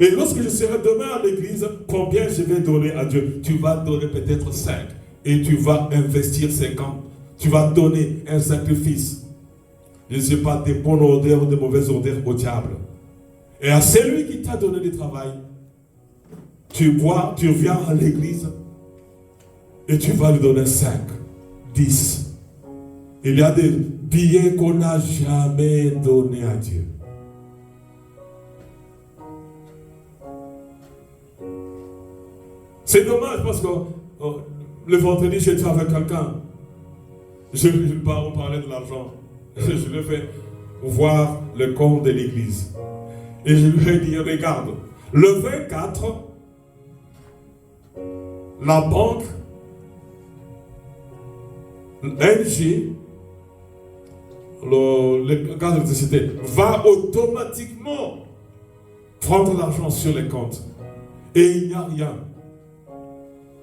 Et lorsque je serai demain à l'église, combien je vais donner à Dieu? Tu vas donner peut-être 5. Et tu vas investir 50. Tu vas donner un sacrifice. Je ne sais pas des bonnes odeurs ou des mauvaises odeurs au diable. Et à celui qui t'a donné du travail, tu viens à l'église et tu vas lui donner 5, 10. Il y a des billets qu'on n'a jamais donnés à Dieu. C'est dommage parce que le vendredi, j'étais avec quelqu'un. On parlait de l'argent. Je lui ai fait voir le compte de l'église. Et je lui ai dit, regarde, le 24, la banque, NG, le gaz d'électricité, va automatiquement prendre l'argent sur les comptes. Et il n'y a rien.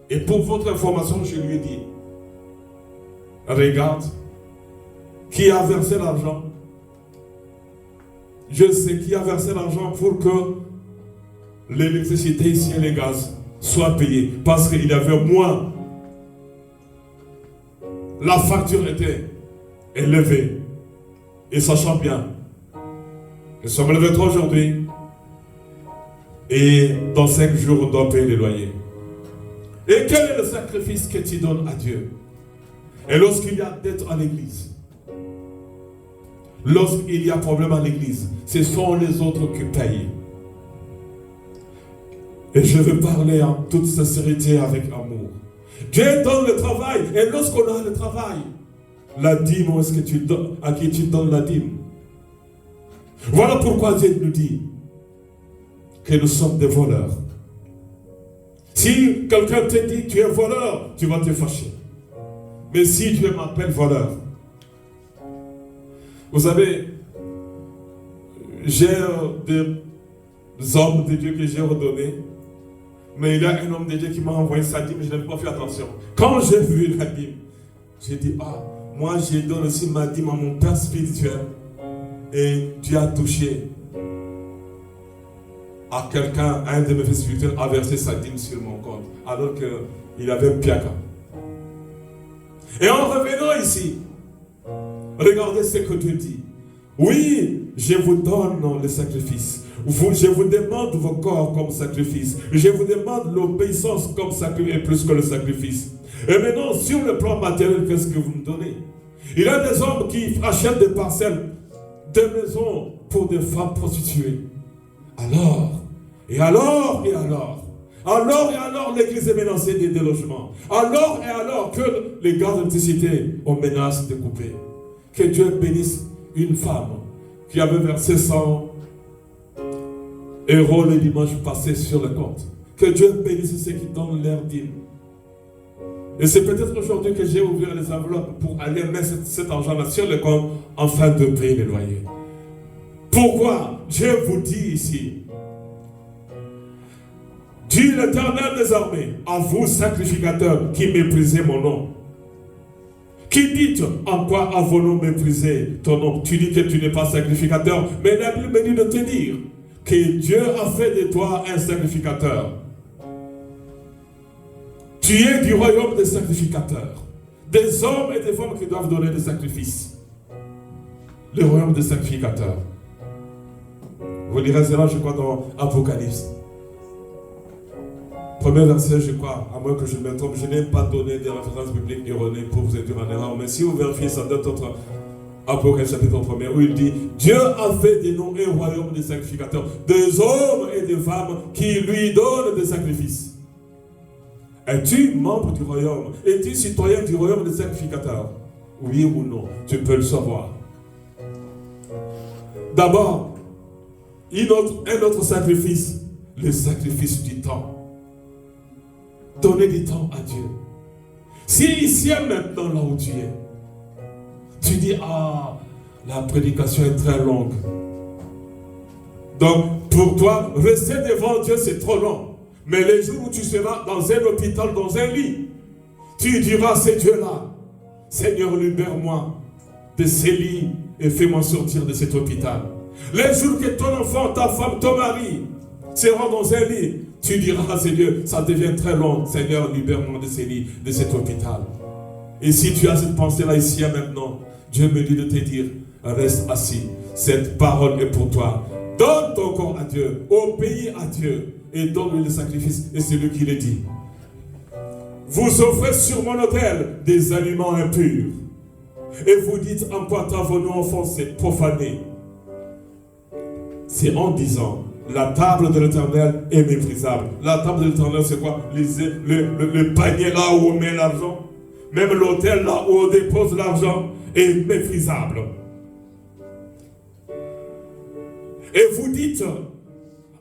Et pour votre information, je lui ai dit, regarde, qui a versé l'argent? Je sais qui a versé l'argent pour que l'électricité ici et les gaz soient payés. Parce qu'il y avait moins. La facture était élevée. Et sachant bien, nous sommes le 23 aujourd'hui. Et dans 5 jours, on doit payer les loyers. Et quel est le sacrifice que tu donnes à Dieu? Et lorsqu'il y a dette à l'église, lorsqu'il y a problème à l'église, ce sont les autres qui payent. Et je veux parler en toute sincérité avec amour. Dieu donne le travail. Et lorsqu'on a le travail, la dîme, où est-ce que tu donnes, à qui tu donnes la dîme? Voilà pourquoi Dieu nous dit que nous sommes des voleurs. Si quelqu'un te dit tu es voleur, tu vas te fâcher. Mais si Dieu m'appelle voleur, vous savez, j'ai des hommes de Dieu que j'ai redonnés, mais il y a un homme de Dieu qui m'a envoyé sa dîme, je n'ai pas fait attention. Quand j'ai vu la dîme, j'ai dit, moi je donne aussi ma dîme à mon père spirituel. Et Dieu a touché à quelqu'un, un de mes frères spirituels a versé sa dîme sur mon compte, alors qu'il avait un piaka. Et en revenant ici, regardez ce que Dieu dit. Oui, je vous donne le sacrifice. Je vous demande vos corps comme sacrifice. Je vous demande l'obéissance comme sacrifice et plus que le sacrifice. Et maintenant, sur le plan matériel, qu'est-ce que vous me donnez? Il y a des hommes qui achètent des parcelles, des maisons pour des femmes prostituées. Alors, l'église est menacée des délogements. Alors que les gars d'électricité ont menacé de couper. Que Dieu bénisse une femme qui avait versé 100 € le dimanche passé sur le compte. Que Dieu bénisse ceux qui donnent leur dîme. Et c'est peut-être aujourd'hui que j'ai ouvert les enveloppes pour aller mettre cet argent-là sur le compte afin de payer les loyers. Pourquoi? Dieu vous dit ici, dit l'Éternel des armées, à vous sacrificateurs qui méprisez mon nom, qui dites en quoi avons-nous méprisé ton nom? Tu dis que tu n'es pas sacrificateur, mais la Bible me dit de te dire que Dieu a fait de toi un sacrificateur. Tu es du royaume des sacrificateurs, des hommes et des femmes qui doivent donner des sacrifices. Le royaume des sacrificateurs. Vous lirez cela, je crois, dans Apocalypse. Premier verset, je crois, à moins que je me trompe, je n'ai pas donné des références bibliques erronées pour vous induire en erreur, mais si vous vérifiez ça dans notre Apocalypse chapitre 1er, où il dit, Dieu a fait de nous un royaume des sacrificateurs, des hommes et des femmes qui lui donnent des sacrifices. Es-tu membre du royaume? Es-tu citoyen du royaume des sacrificateurs? Oui ou non? Tu peux le savoir. D'abord, un autre sacrifice, le sacrifice du temps. Donner du temps à Dieu. Si ici et maintenant, là où tu es, tu dis, la prédication est très longue. Donc, pour toi, rester devant Dieu, c'est trop long. Mais les jours où tu seras dans un hôpital, dans un lit, tu diras à ce Dieu-là, Seigneur, libère-moi de ces lits et fais-moi sortir de cet hôpital. Les jours que ton enfant, ta femme, ton mari seront dans un lit, tu diras à ce Dieu, ça devient très long, Seigneur, libère-moi de ces lits, de cet hôpital. Et si tu as cette pensée-là ici et maintenant, Dieu me dit de te dire, reste assis, cette parole est pour toi. Donne ton corps à Dieu, obéis à Dieu et donne-lui le sacrifice. Et c'est lui qui le dit. Vous offrez sur mon autel des aliments impurs. Et vous dites en quoi t'avons-nous offensé, profané. C'est en disant, la table de l'Éternel est méprisable. La table de l'Éternel, c'est quoi? Le panier là où on met l'argent, même l'autel là où on dépose l'argent est méprisable. Et vous dites,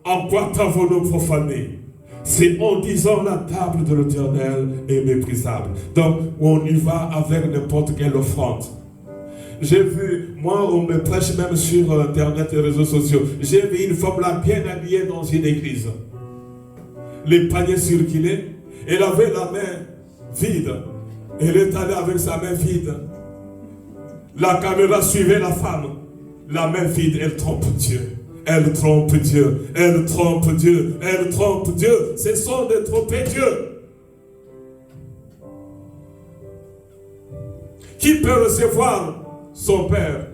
en quoi t'avons-nous profané? C'est en disant la table de l'Éternel est méprisable. Donc, on y va avec n'importe quelle offrande. J'ai vu, moi, on me prêche même sur Internet et les réseaux sociaux. J'ai vu une femme là bien habillée dans une église. Les paniers circulaient. Elle avait la main vide. Elle est allée avec sa main vide. La caméra suivait la femme. La main vide, elle trompe Dieu. Elle trompe Dieu. Elle trompe Dieu. Elle trompe Dieu. Ce sont de tromper Dieu. Qui peut recevoir son père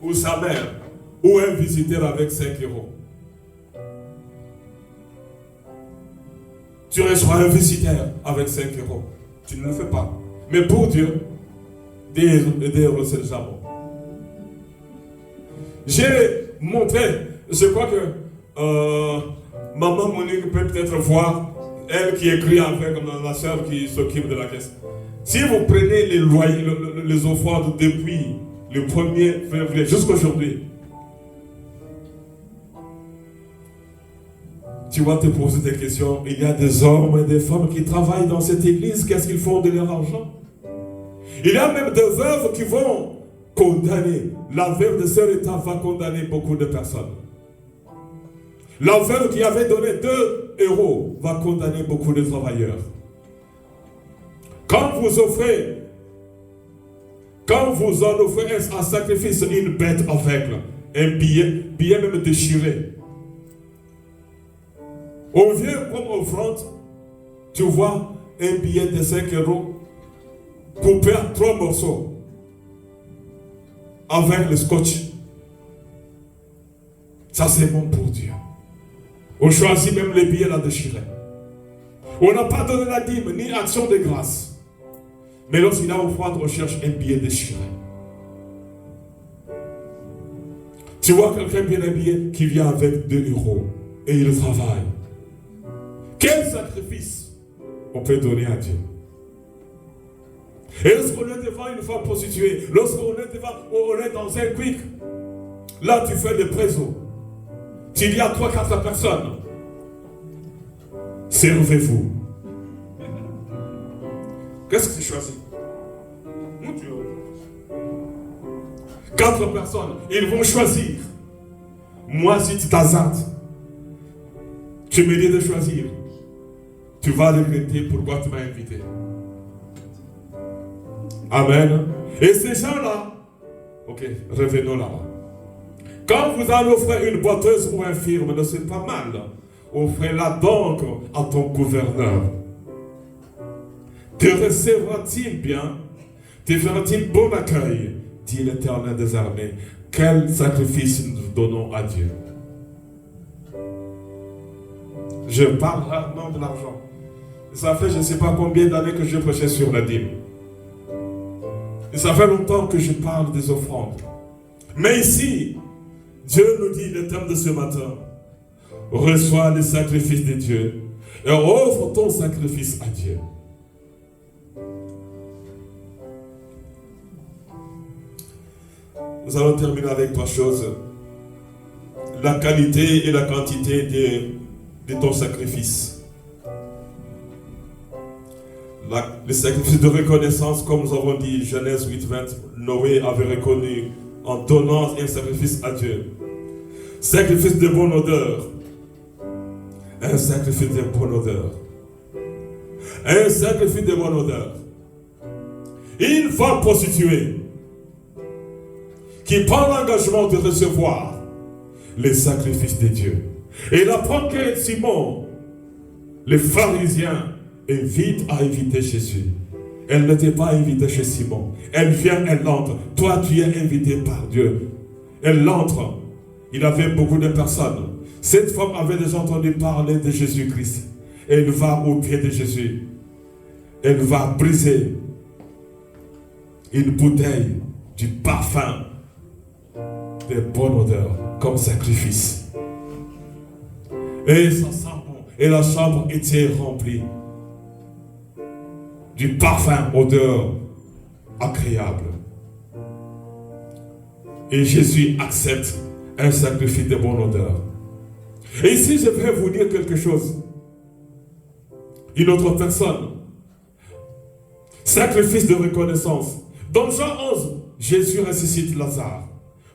ou sa mère ou un visiteur avec 5 €? Tu reçois un visiteur avec 5 €. Tu ne le fais pas. Mais pour Dieu, des euros, c'est déjà bon. J'ai montré, je crois que maman Monique peut peut-être voir, elle qui écrit avec la sœur qui s'occupe de la caisse. Si vous prenez les loyers, les offrandes depuis le 1er février jusqu'à aujourd'hui, tu vas te poser des questions. Il y a des hommes et des femmes qui travaillent dans cette église. Qu'est-ce qu'ils font de leur argent? Il y a même des veuves qui vont condamner. La veuve de Sœur État va condamner beaucoup de personnes. La veuve qui avait donné 2 euros va condamner beaucoup de travailleurs. Quand vous en offrez un sacrifice, une bête aveugle, un billet même déchiré, on vient comme offrande, tu vois un billet de 5 euros coupé en 3 morceaux avec le scotch. Ça c'est bon pour Dieu. On choisit même les billets là déchirés. On n'a pas donné la dîme ni action de grâce. Mais lorsqu'il a offrande, on cherche un billet déchiré. Tu vois quelqu'un bien habillé qui vient avec 2 euros et il travaille. Quel sacrifice on peut donner à Dieu? Et lorsqu'on est devant une femme prostituée, lorsqu'on est dans un quick, là tu fais des présents. S'il y a 3-4 personnes, servez-vous. Qu'est-ce que tu choisis? 4 personnes, ils vont choisir. Moi, si tu t'hasardes, tu me dis de choisir, tu vas regretter pourquoi tu m'as invité. Amen. Et ces gens-là, ok, revenons là-bas. Quand vous allez offrir une boiteuse ou un firme, c'est pas mal. Offrez-la donc à ton gouverneur. Te recevra-t-il bien? Te fera-t-il bon accueil? Dit l'Éternel des armées. Quel sacrifice nous donnons à Dieu? Je parle rarement de l'argent. Ça fait je ne sais pas combien d'années que je prêchais sur la dîme. Et ça fait longtemps que je parle des offrandes. Mais ici, Dieu nous dit le thème de ce matin. Reçois le sacrifice de Dieu et offre ton sacrifice à Dieu. Nous allons terminer avec 3 choses. La qualité et la quantité de ton sacrifice. Le sacrifice de reconnaissance, comme nous avons dit, Genèse 8:20, Noé avait reconnu en donnant un sacrifice à Dieu. Sacrifice de bonne odeur. Un sacrifice de bonne odeur. Un sacrifice de bonne odeur. Une femme prostituée qui prend l'engagement de recevoir les sacrifices de Dieu. Et il apprend que Simon, les pharisiens, invite à inviter Jésus. Elle n'était pas invitée chez Simon. Elle vient, elle entre. Toi, tu es invité par Dieu. Elle entre. Il avait beaucoup de personnes. Cette femme avait déjà entendu parler de Jésus-Christ. Elle va au pied de Jésus. Elle va briser une bouteille du parfum de bonne odeur comme sacrifice. Et ça sent bon. Et la chambre était remplie du parfum odeur agréable. Et Jésus accepte un sacrifice de bonne odeur. Et ici, je vais vous dire quelque chose. Une autre personne. Sacrifice de reconnaissance. Dans Jean 11, Jésus ressuscite Lazare.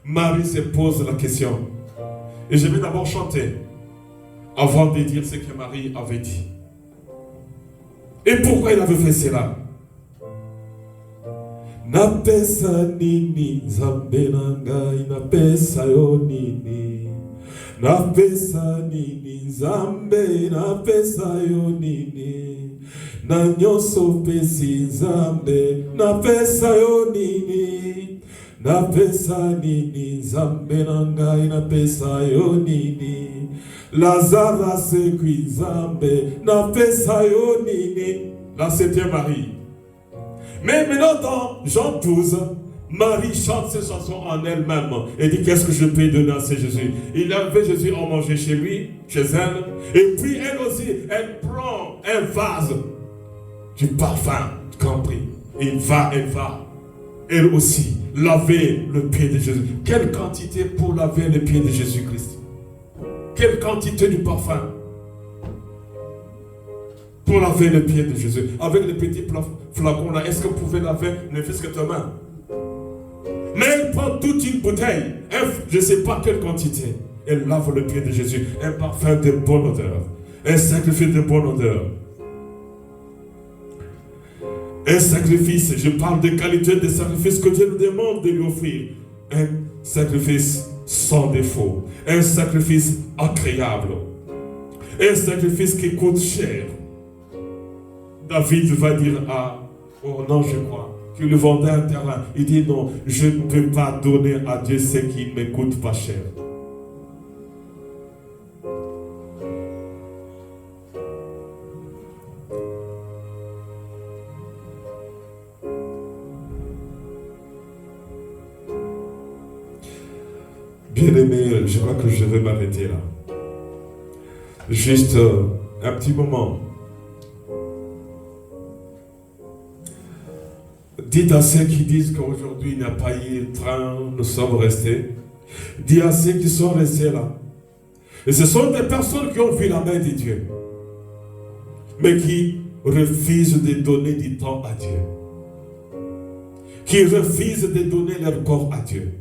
Marie se pose la question. Et je vais d'abord chanter avant de dire ce que Marie avait dit. Et pourquoi il avait fait cela? Napesa nini zambe nangai napesa yo nini. Napesa nini zambe napesa yo nini. Na nyonso pesi zambe napesa yo nini. Napesa nini zambe nangai napesa yo nini. Lazare sekui zambe napesa yo nini. Là c'était Marie. Mais maintenant dans Jean 12, Marie chante ses chansons en elle-même et dit qu'est-ce que je peux donner à ce Jésus. Il avait Jésus en manger chez lui, chez elle. Et puis elle aussi, elle prend un vase du parfum, compris. Elle va, elle aussi, laver le pied de Jésus. Quelle quantité pour laver le pied de Jésus-Christ? Quelle quantité du parfum pour laver le pied de Jésus? Avec le petit flacon-là, est-ce que vous pouvez laver ne fût-ce que ta main? Mais elle prend toute une bouteille, je ne sais pas quelle quantité. Elle lave le pied de Jésus, un parfum de bonne odeur, un sacrifice de bonne odeur. Un sacrifice, je parle de qualité de sacrifice que Dieu nous demande de lui offrir. Un sacrifice sans défaut, un sacrifice agréable, un sacrifice qui coûte cher. David va dire oh non, je crois, que le vendait un terrain. Il dit non, je ne peux pas donner à Dieu ce qui ne me coûte pas cher. Bien-aimé, je crois que je vais m'arrêter là. Juste un petit moment. Dites à ceux qui disent qu'aujourd'hui il n'y a pas eu de train, nous sommes restés. Dites à ceux qui sont restés là. Et ce sont des personnes qui ont vu la main de Dieu, mais qui refusent de donner du temps à Dieu. Qui refusent de donner leur corps à Dieu.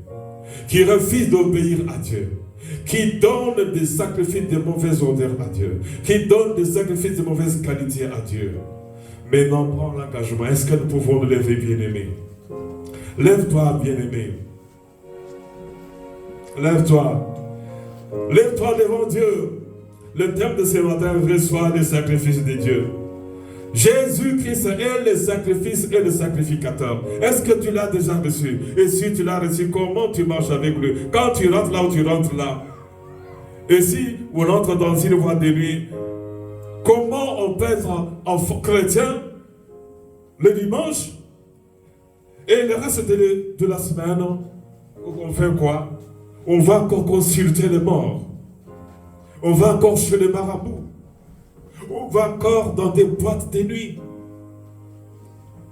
Qui refusent d'obéir à Dieu. Qui donnent des sacrifices de mauvaise odeur à Dieu. Qui donnent des sacrifices de mauvaise qualité à Dieu. Mais non, prends l'engagement. Est-ce que nous pouvons nous lever, bien-aimé? Lève-toi, bien-aimé. Lève-toi. Lève-toi devant Dieu. Le thème de ce matin, reçoit les sacrifices de Dieu. Jésus-Christ est le sacrifice et le sacrificateur. Est-ce que tu l'as déjà reçu? Et si tu l'as reçu, comment tu marches avec lui? Quand tu rentres là ou tu rentres là? Et si on rentre dans une voie de nuit, comment on peut être en chrétien le dimanche et le reste de la semaine, on fait quoi? On va encore consulter les morts. On va encore chez les marabouts. On va encore dans des boîtes de nuit.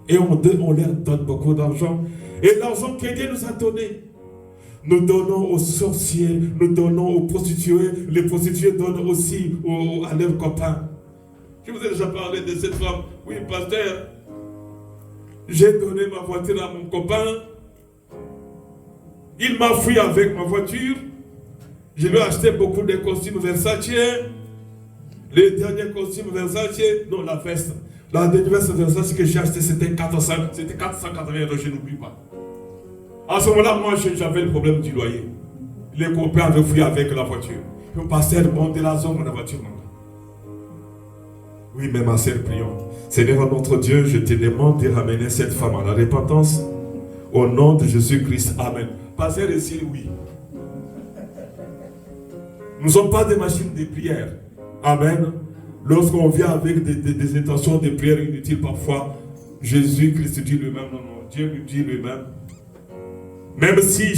Et on leur donne beaucoup d'argent. Et l'argent que Dieu nous a donné, nous donnons aux sorciers, nous donnons aux prostituées. Les prostituées donnent aussi à leurs copains. Je vous ai déjà parlé de cette femme. Oui, pasteur, j'ai donné ma voiture à mon copain. Il m'a fui avec ma voiture. Je lui ai acheté beaucoup de costumes Versace. Les derniers costumes Versace, non, la veste. La dernière veste Versace que j'ai acheté, c'était 480 €, je n'oublie pas. À ce moment-là, moi, j'avais le problème du loyer. Les copains avaient fui avec la voiture. Le pasteur montait la zone de la voiture. Oui, mais ma sœur, prions. Seigneur notre Dieu, je te demande de ramener cette femme à la repentance. Au nom de Jésus-Christ, amen. Pasteur ici, oui. Nous ne sommes pas des machines de prière. Amen. Lorsqu'on vient avec des intentions de prière inutiles parfois, Jésus-Christ dit lui-même, non, Dieu lui dit lui-même. Même si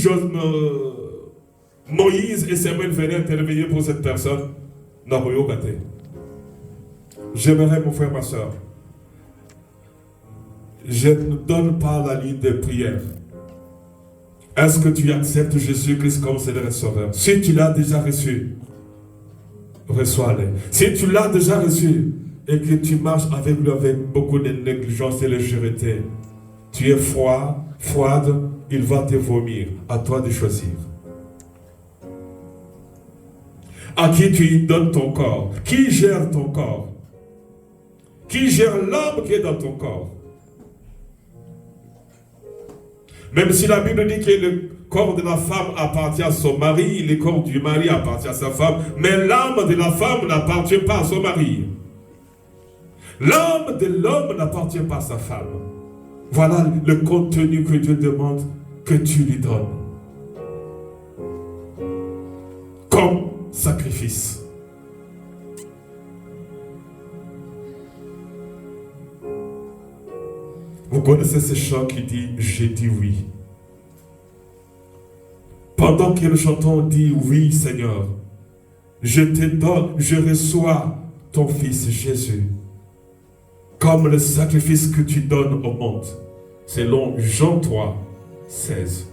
Moïse et Samuel venaient intervenir pour cette personne, n'a pas eu gâté. J'aimerais, mon frère, ma soeur, je ne donne pas la ligne de prière. Est-ce que tu acceptes Jésus-Christ comme Seigneur et Sauveur? Si tu l'as déjà reçu, reçois-le. Si tu l'as déjà reçu et que tu marches avec lui avec beaucoup de négligence et légèreté, tu es froide, il va te vomir. À toi de choisir. À qui tu donnes ton corps? Qui gère ton corps? Qui gère l'âme qui est dans ton corps? Même si la Bible dit que le corps de la femme appartient à son mari, le corps du mari appartient à sa femme, mais l'âme de la femme n'appartient pas à son mari. L'âme de l'homme n'appartient pas à sa femme. Voilà le contenu que Dieu demande que tu lui donnes. Comme sacrifice. Vous connaissez ce chant qui dit « J'ai dit oui ». Pendant que le chanteur dit « Oui Seigneur, je te donne, je reçois ton Fils Jésus comme le sacrifice que tu donnes au monde ». Selon Jean 3, 16.